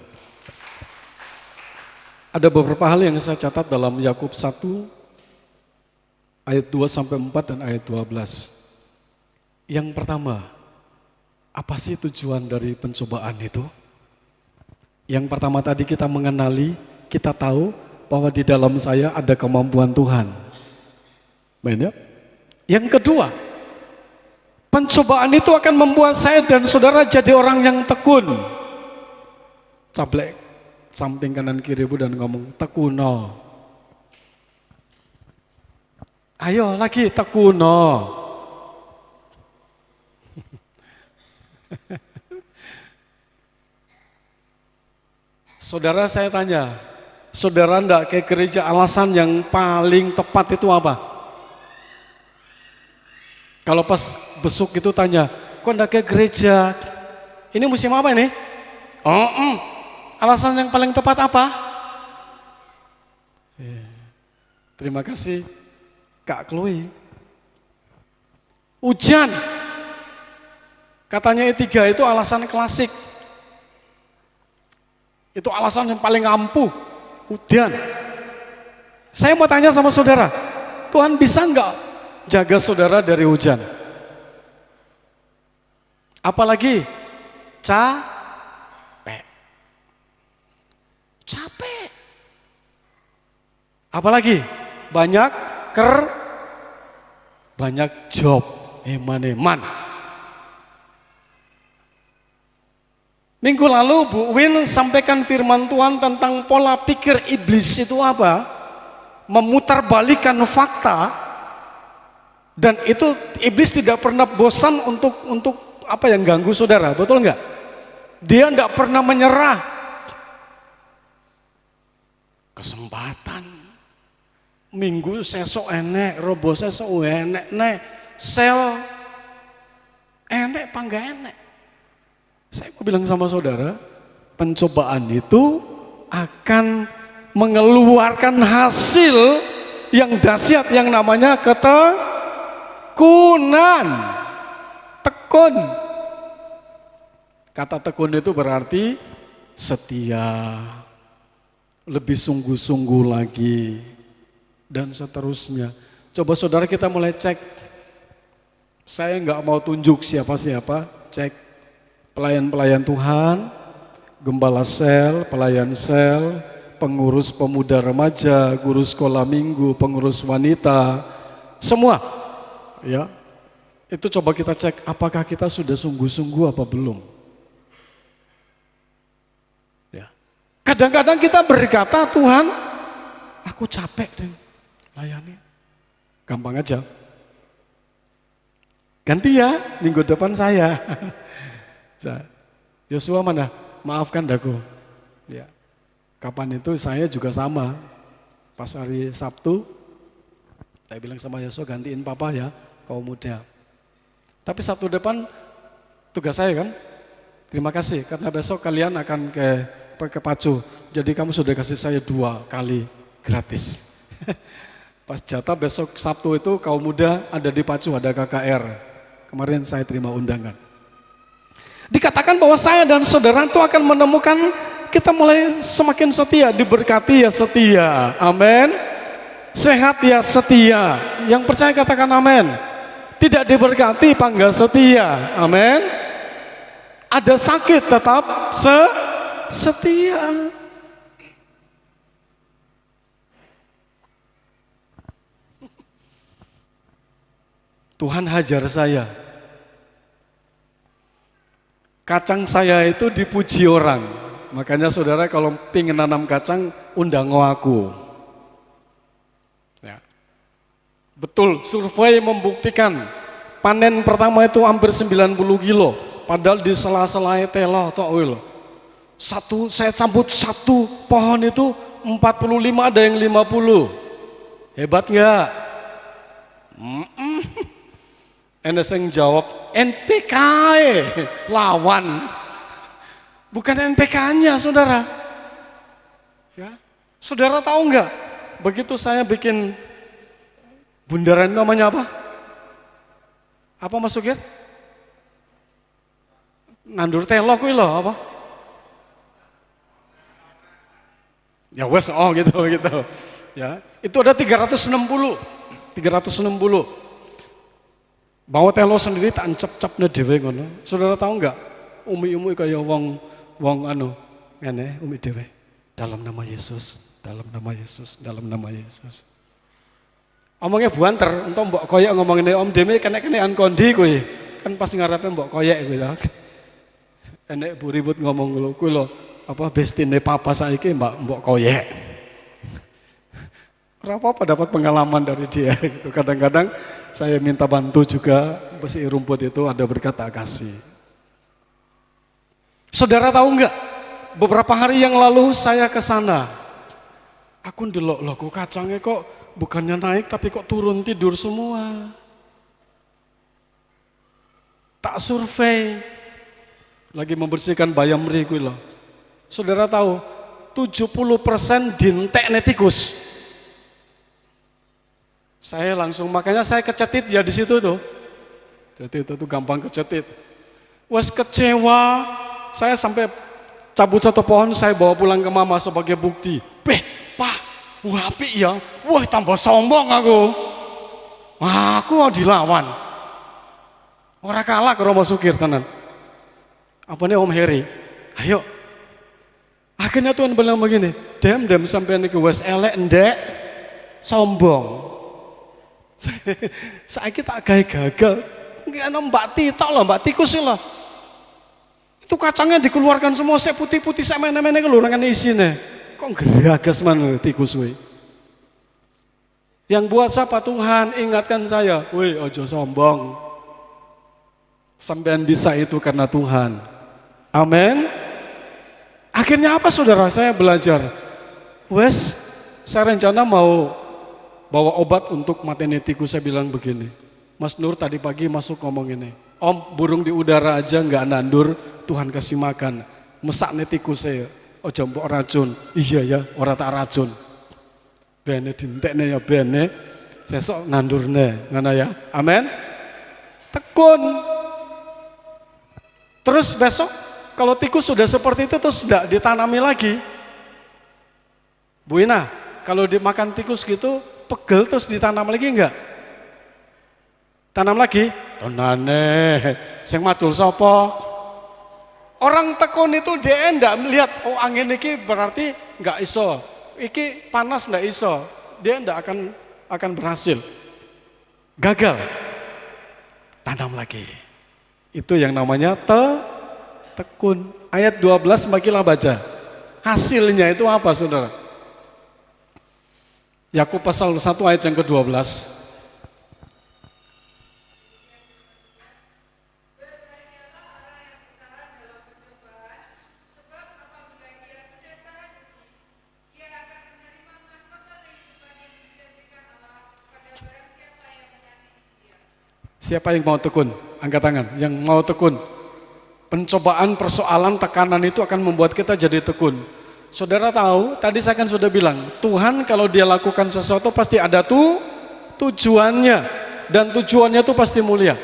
Ada beberapa hal yang saya catat dalam Yakub 1 ayat 2 sampai 4 dan ayat 12. Yang pertama, apa sih tujuan dari pencobaan itu? Yang pertama tadi kita mengenali, kita tahu bahwa di dalam saya ada kemampuan Tuhan. Banyak. Yang kedua, pencobaan itu akan membuat saya dan saudara jadi orang yang tekun. Cablek samping kanan kiri dan ngomong tekuno. Ayo lagi tekuno. Saudara saya tanya, saudara ndak ke gereja alasan yang paling tepat itu apa? Kalau pas besuk itu tanya, kok ndak ke gereja? Ini musim apa ini? Alasan yang paling tepat apa? Terima kasih Kak Chloe. Hujan. Katanya E3 itu alasan klasik. Itu alasan yang paling ampuh. Hujan. Saya mau tanya sama saudara, Tuhan bisa enggak jaga saudara dari hujan? Apalagi capek. Apalagi banyak job, eman. Minggu lalu Bu Win sampaikan firman Tuhan tentang pola pikir iblis itu apa? Memutarbalikkan fakta Dan itu iblis tidak pernah bosan untuk apa yang ganggu saudara, betul enggak? Dia enggak pernah menyerah. Kesempatan minggu sesok enek, robo sesok enek, sel enek pangga enek. Saya mau bilang sama saudara, pencobaan itu akan mengeluarkan hasil yang dahsyat yang namanya ketekunan. Tekun. Kata tekun itu berarti setia, lebih sungguh-sungguh lagi, dan seterusnya. Coba saudara kita mulai cek. Saya nggak mau tunjuk siapa-siapa, cek pelayan-pelayan Tuhan, gembala sel, pelayan sel, pengurus pemuda remaja, guru sekolah minggu, pengurus wanita, semua. Ya, itu coba kita cek apakah kita sudah sungguh-sungguh apa belum. Ya. Kadang-kadang kita berkata, Tuhan, aku capek deh layani. Gampang aja. Ganti ya, minggu depan saya. Yosua mana? Maafkan daku. Ya. Kapan itu saya juga sama. Pas hari Sabtu, saya bilang sama Yosua, gantiin papa ya, kaum muda. Tapi Sabtu depan tugas saya kan, terima kasih karena besok kalian akan ke Pacu. Jadi kamu sudah kasih saya 2 kali gratis. Pas jatah besok Sabtu itu kaum muda ada di Pacu, ada KKR. Kemarin saya terima undangan. Dikatakan bahwa saya dan saudara itu akan menemukan kita mulai semakin setia, diberkati ya setia, amin. Sehat ya setia, yang percaya katakan amin. Tidak diberkati pangga setia, amin. Ada sakit tetap setia. Tuhan hajar saya. Kacang saya itu dipuji orang. Makanya saudara kalau pingin nanam kacang, undang aku. Ya. Betul, survei membuktikan panen pertama itu hampir 90 kilo. Padahal di sela-sela telo tok wil. Saya sambut satu pohon itu 45, ada yang 50. Hebat enggak? Enes yang jawab NPK lawan. Bukan NPK-nya saudara. Ya. Saudara tahu enggak? Begitu saya bikin bundaran namanya apa? Apa Mas Sugir? Nandur telo kuwi lho apa? Ya wes gitu. Ya, itu ada 360. Bawa telo sendiri tak encep-cepne dhewe ngono. Saudara tahu enggak? Umi-umi kaya wong ngene umi dhewe. Dalam nama Yesus, dalam nama Yesus, dalam nama Yesus. Omongnya buanter, entuk mbok koyek ngomongine Om Deme kene-kenean kondi kowe. Kan pasti ngarepe mbok koyek kowe ta. Enek bu ribut ngomong lho, kuwi lho apa bestine papa saiki mbok koyek. Ora apa-apa dapat pengalaman dari dia gitu. Kadang-kadang saya minta bantu juga besi rumput itu ada berkat tak kasih. Saudara tahu enggak? Beberapa hari yang lalu saya ke sana. Aku ndelok loh kok kacangnya kok bukannya naik tapi kok turun tidur semua. Tak survei. Lagi membersihkan bayam meri kuwi loh. Saudara tahu 70% dintekne tikus. Saya langsung, makanya saya kecetit ya di situ tuh. Cetit itu gampang kecetit. Wes kecewa, saya sampai cabut satu pohon, saya bawa pulang ke mama sebagai bukti. Pak, apik ya. Wah, tambah sombong aku. Aku mau dilawan. Ora kalah karo Mas Sukir tenan. Apa nih Om Heri? Ayo. Akhirnya Tuhan bilang begini, dem sampai niku wes elek ndek sombong. Saya tak gagal. Nggak Mbak Tito lah, Mbak Tikus lah. Itu kacangnya dikeluarkan semua, saya putih-putih, saya main-main keluaran isinya. Kok geragas man tikus we. Yang buat siapa? Tuhan, ingatkan saya. Woi, ojo sombong. Sampean bisa itu karena Tuhan. Amin. Akhirnya apa saudara? Saya belajar. Wes, saya rencana mau bawa obat untuk mateni tikus. Saya bilang begini. Mas Nur tadi pagi masuk ngomong ini. Om, burung di udara aja nggak nandur, Tuhan kasih makan. Mesak nih tikus saya. Ojo mbok racun. Iya ya, ora tak racun. Bene dintekne ya bene, sesok nandurne, ngono ya. Amin. Tekun. Terus besok kalau tikus sudah seperti itu terus tidak ditanami lagi. Bu Ina, kalau dimakan tikus gitu pegel terus ditanam lagi enggak? Tanam lagi? Tonane, sing macul sapa? Orang tekun itu dia enggak melihat oh angin iki berarti enggak iso. Iki panas enggak iso, dia enggak akan berhasil. Gagal, tanam lagi. Itu yang namanya tekun. Ayat 12 makilah baca. Hasilnya itu apa saudara? Yakub pasal 1 ayat yang ke-12. Siapa yang mau tekun? Angkat tangan. Yang mau tekun. Pencobaan, persoalan, tekanan itu akan membuat kita jadi tekun. Saudara tahu, tadi saya kan sudah bilang, Tuhan kalau dia lakukan sesuatu pasti ada tujuannya. Dan tujuannya itu pasti mulia.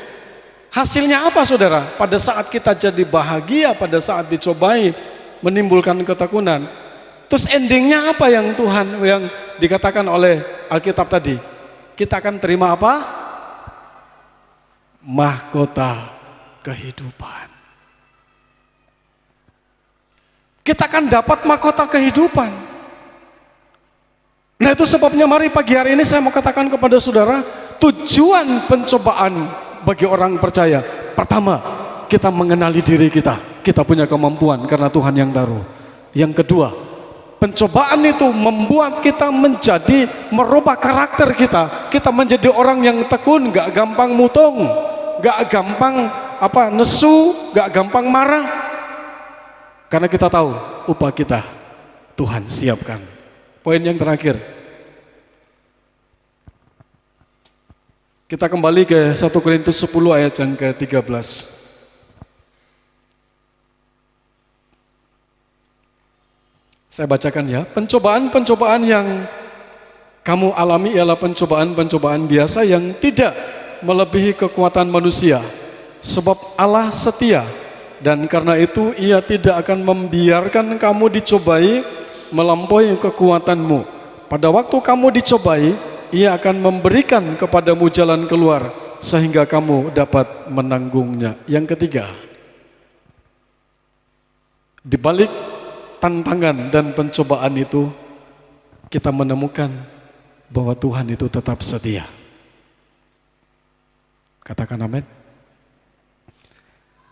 Hasilnya apa saudara? Pada saat kita jadi bahagia, pada saat dicobai, menimbulkan ketekunan. Terus endingnya apa yang Tuhan, yang dikatakan oleh Alkitab tadi? Kita akan terima apa? Mahkota kehidupan. Kita akan dapat mahkota kehidupan. Nah itu sebabnya mari pagi hari ini saya mau katakan kepada saudara, tujuan pencobaan bagi orang percaya. Pertama, kita mengenali diri kita. Kita punya kemampuan karena Tuhan yang taruh. Yang kedua, pencobaan itu membuat kita merubah karakter kita. Kita menjadi orang yang tekun, gak gampang mutung. Gak gampang nesu, gak gampang marah. Karena kita tahu upah kita Tuhan siapkan. Poin yang terakhir. Kita kembali ke 1 Korintus 10 ayat yang ke-13. Saya bacakan ya. Pencobaan-pencobaan yang kamu alami ialah pencobaan-pencobaan biasa yang tidak melebihi kekuatan manusia, sebab Allah setia dan karena itu Ia tidak akan membiarkan kamu dicobai melampaui kekuatanmu. Pada waktu kamu dicobai, Ia akan memberikan kepadamu jalan keluar sehingga kamu dapat menanggungnya. Yang ketiga, di balik tantangan dan pencobaan itu kita menemukan bahwa Tuhan itu tetap setia. Katakan amin.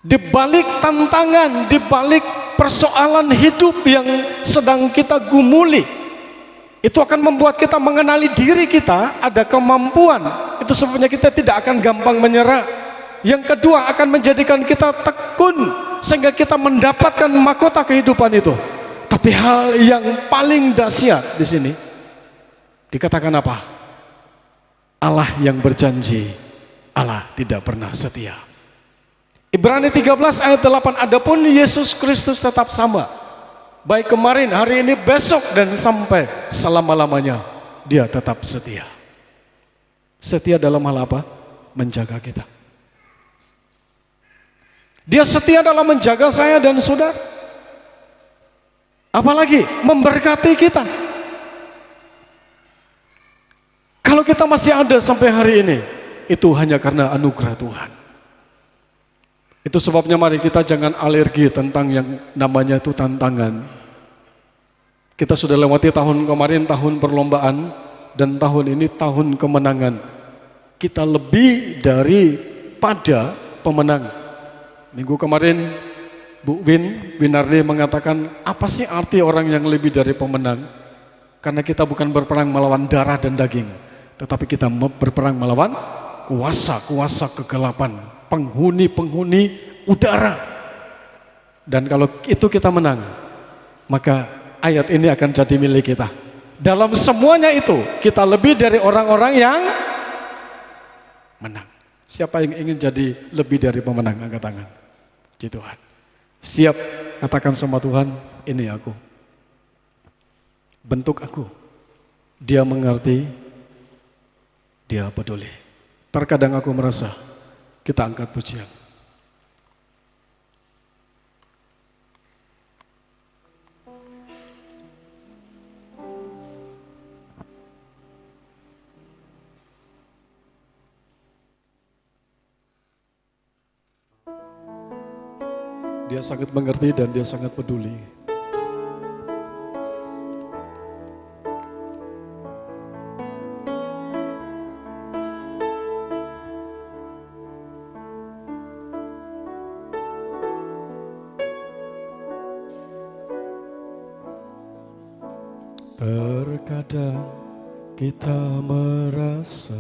Di balik tantangan, di balik persoalan hidup yang sedang kita gumuli, itu akan membuat kita mengenali diri kita, ada kemampuan. Itu sebabnya kita tidak akan gampang menyerah. Yang kedua akan menjadikan kita tekun sehingga kita mendapatkan mahkota kehidupan itu. Tapi hal yang paling dahsyat di sini dikatakan apa? Allah yang berjanji, Allah tidak pernah setia. Ibrani 13 ayat 8, adapun Yesus Kristus tetap sama. Baik kemarin, hari ini, besok dan sampai selama-lamanya Dia tetap setia. Setia dalam hal apa? Menjaga kita. Dia setia dalam menjaga saya dan saudara. Apalagi memberkati kita. Kalau kita masih ada sampai hari ini, itu hanya karena anugerah Tuhan. Itu sebabnya mari kita jangan alergi tentang yang namanya itu tantangan. Kita sudah lewati tahun kemarin, tahun perlombaan, dan tahun ini tahun kemenangan. Kita lebih daripada pemenang. Minggu kemarin Bu Winardi mengatakan, apa sih arti orang yang lebih dari pemenang? Karena kita bukan berperang melawan darah dan daging, tetapi kita berperang melawan kuasa-kuasa kegelapan, penghuni-penghuni udara. Dan kalau itu kita menang, maka ayat ini akan jadi milik kita. Dalam semuanya itu kita lebih dari orang-orang yang menang. Siapa yang ingin jadi lebih dari pemenang? Angkat tangan. Puji Tuhan. Siap, katakan sama Tuhan, ini aku. Bentuk aku. Dia mengerti, dia peduli. Terkadang aku merasa kita angkat pujian. Dia sangat mengerti dan dia sangat peduli. Terkadang kita merasa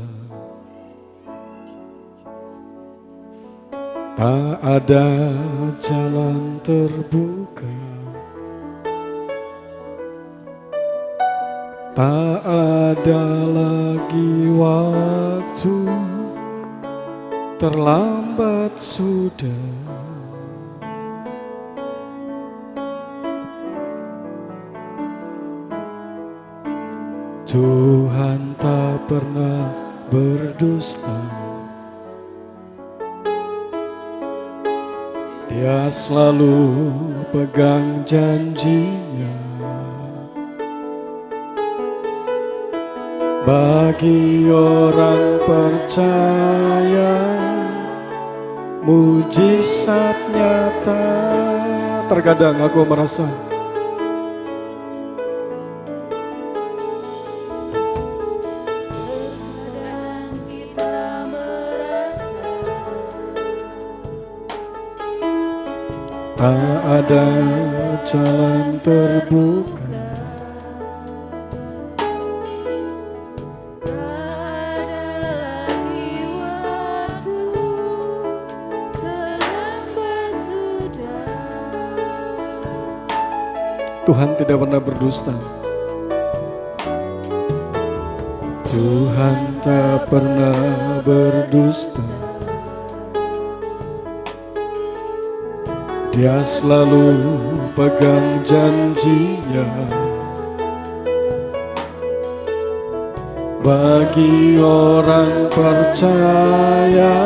tak ada jalan terbuka, tak ada lagi waktu, terlambat sudah. Tuhan tak pernah berdusta. Dia selalu pegang janjinya. Bagi orang percaya, mujizat nyata. Terkadang aku merasa tak ada jalan terbuka, Tuhan tidak pernah berdusta. Tuhan tak pernah berdusta. Dia selalu pegang janjinya. Bagi orang percaya,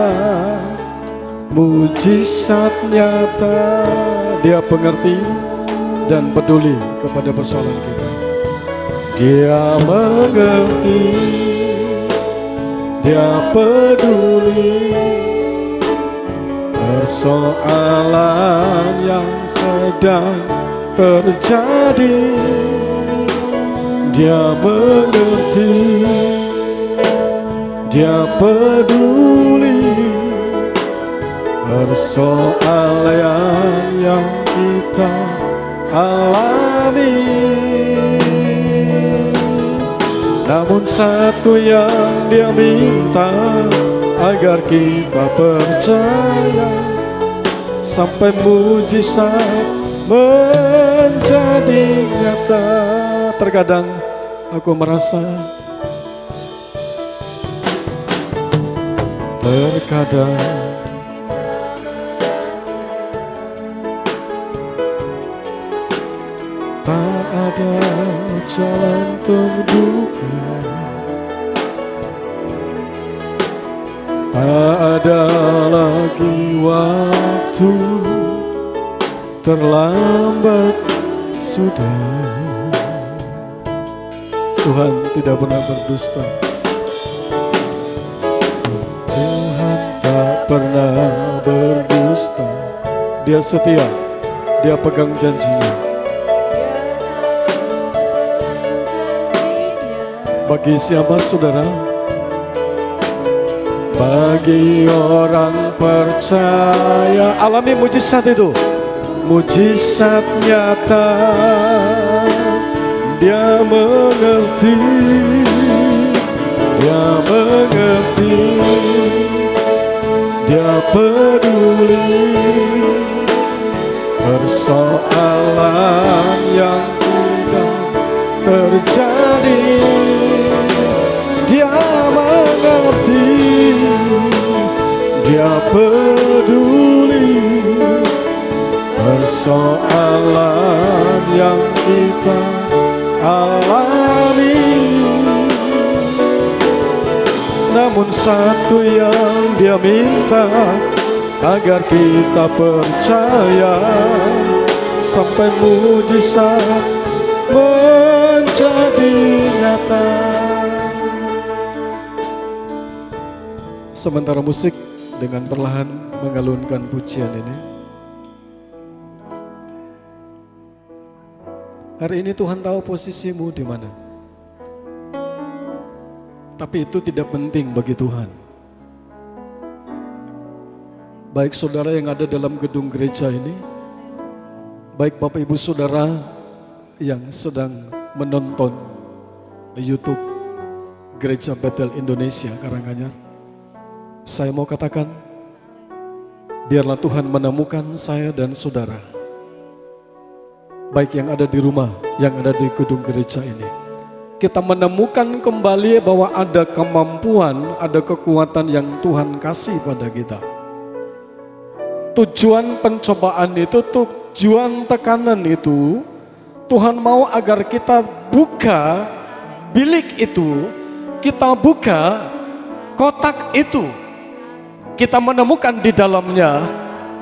mujizat nyata. Dia pengerti dan peduli kepada persoalan kita. Dia mengerti, dia peduli persoalan yang sedang terjadi. Dia mengerti, dia peduli persoalan yang kita alami. Namun satu yang dia minta, agar kita percaya sampai mujizat menjadi nyata. Terkadang aku merasa, terkadang tak ada jalan terbuka, tak ada lagi waktu, terlambat sudah. Tuhan tidak pernah berdusta. Tuhan tak pernah berdusta. Dia setia, dia pegang janjinya. Bagi siapa saudara? Bagi orang percaya, alami mujizat itu, mujizat nyata. Dia mengerti, Dia mengerti, Dia peduli persoalan yang sedang terjadi. Dia mengerti, Dia peduli persoalan yang kita alami. Namun satu yang Dia minta, agar kita percaya sampai mujizat menjadi nyata. Sementara musik dengan perlahan mengalunkan pujian ini. Hari ini Tuhan tahu posisimu di mana. Tapi itu tidak penting bagi Tuhan. Baik saudara yang ada dalam gedung gereja ini, baik Bapak Ibu Saudara yang sedang menonton YouTube Gereja Bethel Indonesia Karanganyar, saya mau katakan, biarlah Tuhan menemukan saya dan saudara, baik yang ada di rumah, yang ada di gedung gereja ini. Kita menemukan kembali bahwa ada kemampuan, ada kekuatan yang Tuhan kasih pada kita. Tujuan pencobaan itu, tujuan tekanan itu, Tuhan mau agar kita buka bilik itu, kita buka kotak itu. Kita menemukan di dalamnya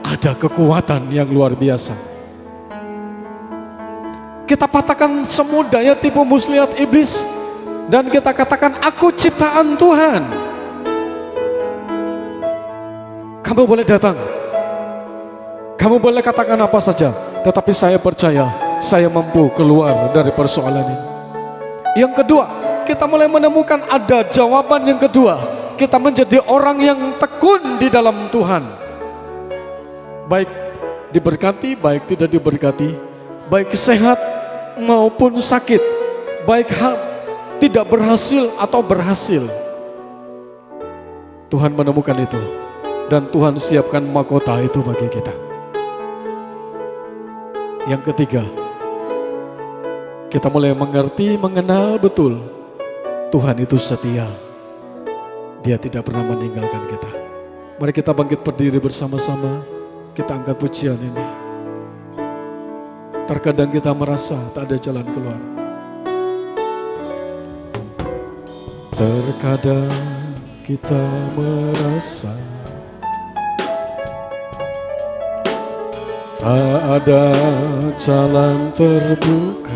ada kekuatan yang luar biasa. Kita patahkan semua daya tipu muslihat iblis dan kita katakan, aku ciptaan Tuhan. Kamu boleh datang, kamu boleh katakan apa saja, tetapi saya percaya saya mampu keluar dari persoalan ini. Yang kedua, kita mulai menemukan ada jawaban yang kedua. Kita menjadi orang yang tekun di dalam Tuhan. Baik diberkati, baik tidak diberkati, baik sehat maupun sakit, baik tidak berhasil atau berhasil. Tuhan menemukan itu dan Tuhan siapkan mahkota itu bagi kita. Yang ketiga, kita mulai mengerti, mengenal betul Tuhan itu setia. Dia tidak pernah meninggalkan kita. Mari kita bangkit berdiri bersama-sama, kita angkat pujian ini. Terkadang kita merasa tak ada jalan keluar. Terkadang kita merasa tak ada jalan terbuka.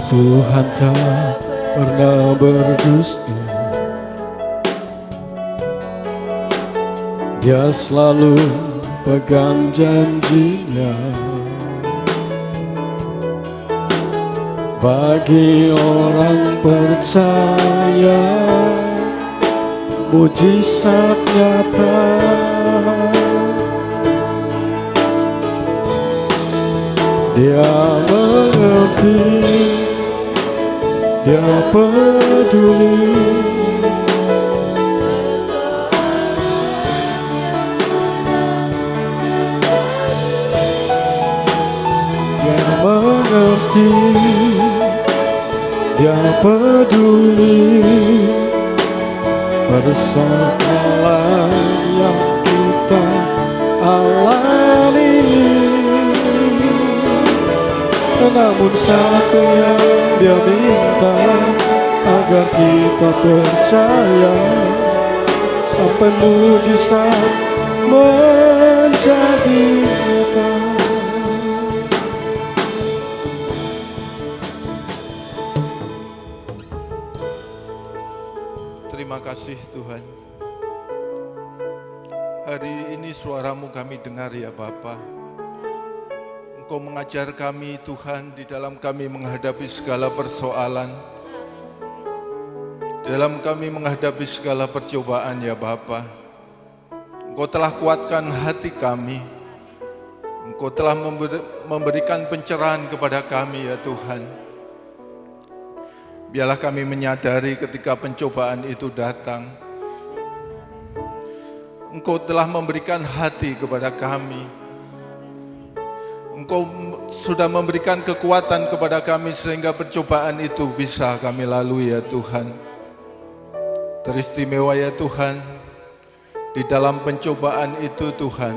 Tuhan tak pernah berdusta. Dia selalu pegang janjinya. Bagi orang percaya, mujizat nyata. Dia mengerti, Dia peduli. Dia mengerti, Dia peduli persoalan yang kita alami. Namun satu yang Dia minta, agar kita percaya sampai mujizat menjadi nyata. Terima kasih Tuhan. Hari ini suaramu kami dengar ya Bapa. Engkau mengajar kami Tuhan di dalam kami menghadapi segala persoalan, dalam kami menghadapi segala percobaan ya Bapa. Engkau telah kuatkan hati kami, Engkau telah memberikan pencerahan kepada kami ya Tuhan. Biarlah kami menyadari ketika pencobaan itu datang, Engkau telah memberikan hati kepada kami. Engkau sudah memberikan kekuatan kepada kami sehingga percobaan itu bisa kami lalui ya Tuhan. Teristimewa ya Tuhan, di dalam pencobaan itu Tuhan,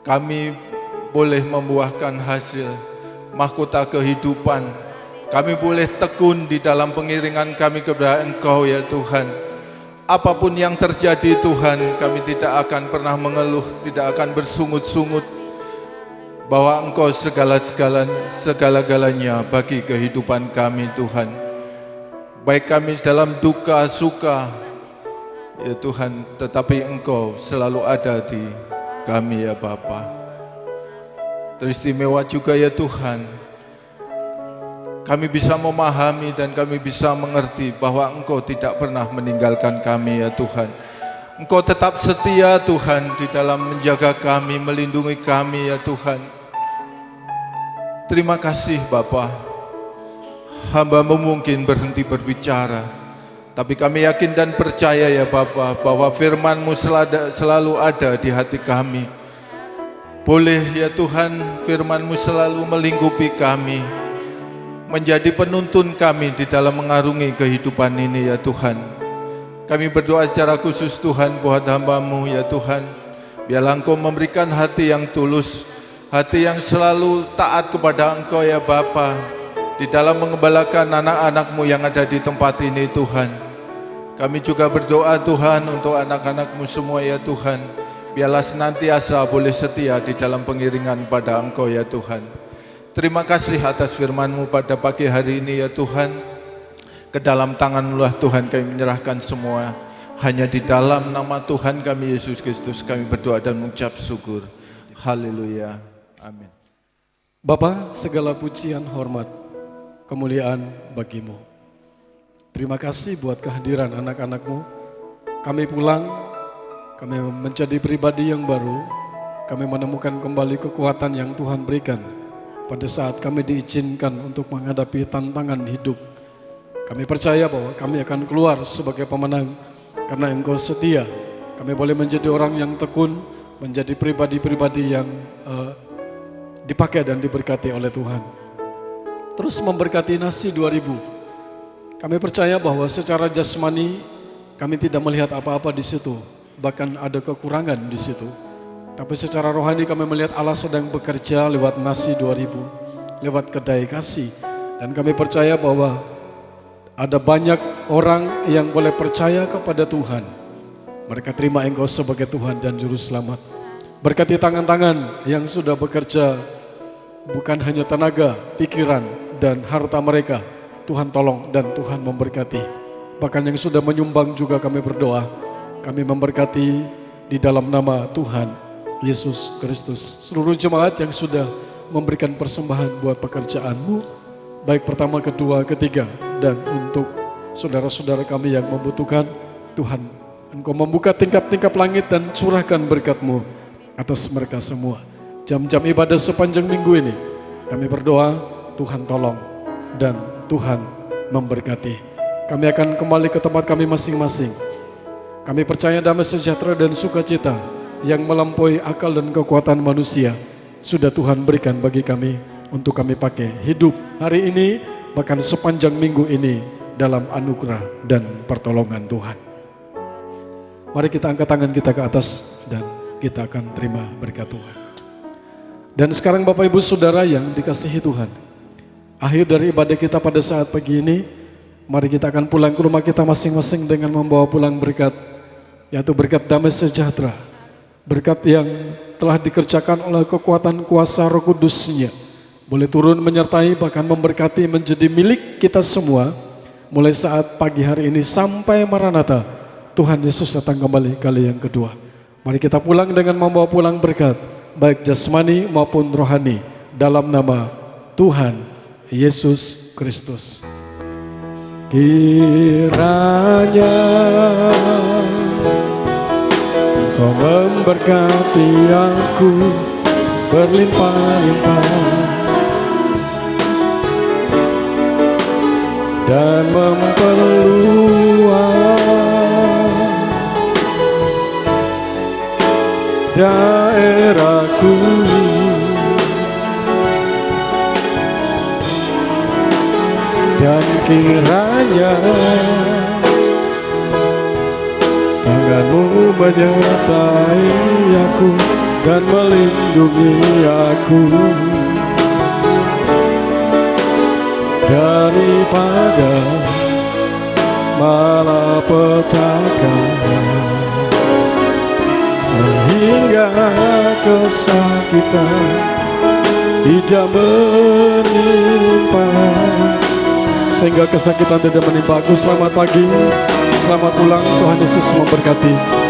kami boleh membuahkan hasil mahkota kehidupan. Kami boleh tekun di dalam pengiringan kami kepada Engkau ya Tuhan. Apapun yang terjadi Tuhan, kami tidak akan pernah mengeluh, tidak akan bersungut-sungut, bahwa Engkau segala-galanya bagi kehidupan kami Tuhan. Baik kami dalam duka, suka, ya Tuhan, tetapi Engkau selalu ada di kami ya Bapa. Teristimewa juga ya Tuhan, kami bisa memahami dan kami bisa mengerti bahwa Engkau tidak pernah meninggalkan kami ya Tuhan. Engkau tetap setia Tuhan di dalam menjaga kami, melindungi kami ya Tuhan. Terima kasih Bapa. Hamba-Mu mungkin berhenti berbicara, tapi kami yakin dan percaya ya Bapa bahwa firman-Mu selalu ada di hati kami. Boleh ya Tuhan firman-Mu selalu melingkupi kami, menjadi penuntun kami di dalam mengarungi kehidupan ini ya Tuhan. Kami berdoa secara khusus Tuhan buat hamba-Mu ya Tuhan. Biarlah Engkau memberikan hati yang tulus, hati yang selalu taat kepada Engkau ya Bapa, di dalam mengembalakan anak-anak-Mu yang ada di tempat ini Tuhan. Kami juga berdoa Tuhan untuk anak-anak-Mu semua ya Tuhan. Biarlah senantiasa boleh setia di dalam pengiringan pada Engkau ya Tuhan. Terima kasih atas firman-Mu pada pagi hari ini ya Tuhan. Ke dalam tangan-Mu lah Tuhan kami menyerahkan semua. Hanya di dalam nama Tuhan kami Yesus Kristus kami berdoa dan mengucap syukur. Haleluya. Amin. Bapa, segala pujian, hormat, kemuliaan bagi-Mu. Terima kasih buat kehadiran anak-anak-Mu. Kami pulang, kami menjadi pribadi yang baru. Kami menemukan kembali kekuatan yang Tuhan berikan pada saat kami diizinkan untuk menghadapi tantangan hidup. Kami percaya bahwa kami akan keluar sebagai pemenang karena Engkau setia. Kami boleh menjadi orang yang tekun, menjadi pribadi-pribadi yang dipakai dan diberkati oleh Tuhan. Terus memberkati Nasi 2000. Kami percaya bahwa secara jasmani kami tidak melihat apa-apa di situ, bahkan ada kekurangan di situ. Tapi secara rohani kami melihat Allah sedang bekerja lewat Nasi 2000, lewat kedai kasih. Dan kami percaya bahwa ada banyak orang yang boleh percaya kepada Tuhan. Mereka terima Engkau sebagai Tuhan dan Juru Selamat. Berkati tangan-tangan yang sudah bekerja, bukan hanya tenaga, pikiran, dan harta mereka. Tuhan tolong dan Tuhan memberkati. Bahkan yang sudah menyumbang juga kami berdoa. Kami memberkati di dalam nama Tuhan Yesus Kristus. Seluruh jemaat yang sudah memberikan persembahan buat pekerjaan-Mu, baik pertama, kedua, ketiga, dan untuk saudara-saudara kami yang membutuhkan, Tuhan, Engkau membuka tingkap-tingkap langit dan curahkan berkat-Mu atas mereka semua. Jam-jam ibadah sepanjang minggu ini, kami berdoa, Tuhan tolong dan Tuhan memberkati. Kami akan kembali ke tempat kami masing-masing. Kami percaya damai sejahtera dan sukacita yang melampaui akal dan kekuatan manusia sudah Tuhan berikan bagi kami untuk kami pakai hidup hari ini, bahkan sepanjang minggu ini dalam anugerah dan pertolongan Tuhan. Mari kita angkat tangan kita ke atas dan kita akan terima berkat Tuhan. Dan sekarang Bapak Ibu Saudara yang dikasihi Tuhan, akhir dari ibadah kita pada saat pagi ini, mari kita akan pulang ke rumah kita masing-masing dengan membawa pulang berkat, yaitu berkat damai sejahtera. Berkat yang telah dikerjakan oleh kekuatan kuasa Roh Kudus-Nya boleh turun menyertai bahkan memberkati menjadi milik kita semua mulai saat pagi hari ini sampai Maranatha Tuhan Yesus datang kembali kali yang kedua. Mari kita pulang dengan membawa pulang berkat baik jasmani maupun rohani dalam nama Tuhan Yesus Kristus. Kiranya Engkau memberkati aku berlimpah-limpah dan memperluas daerahku, dan kiranya tangan-Mu menyertai aku dan melindungi aku daripada malapetaka, sehingga kesakitan tidak menimpa, sehingga kesakitan tidak menimpa aku. Selamat pagi, selamat pulang, Tuhan Yesus memberkati.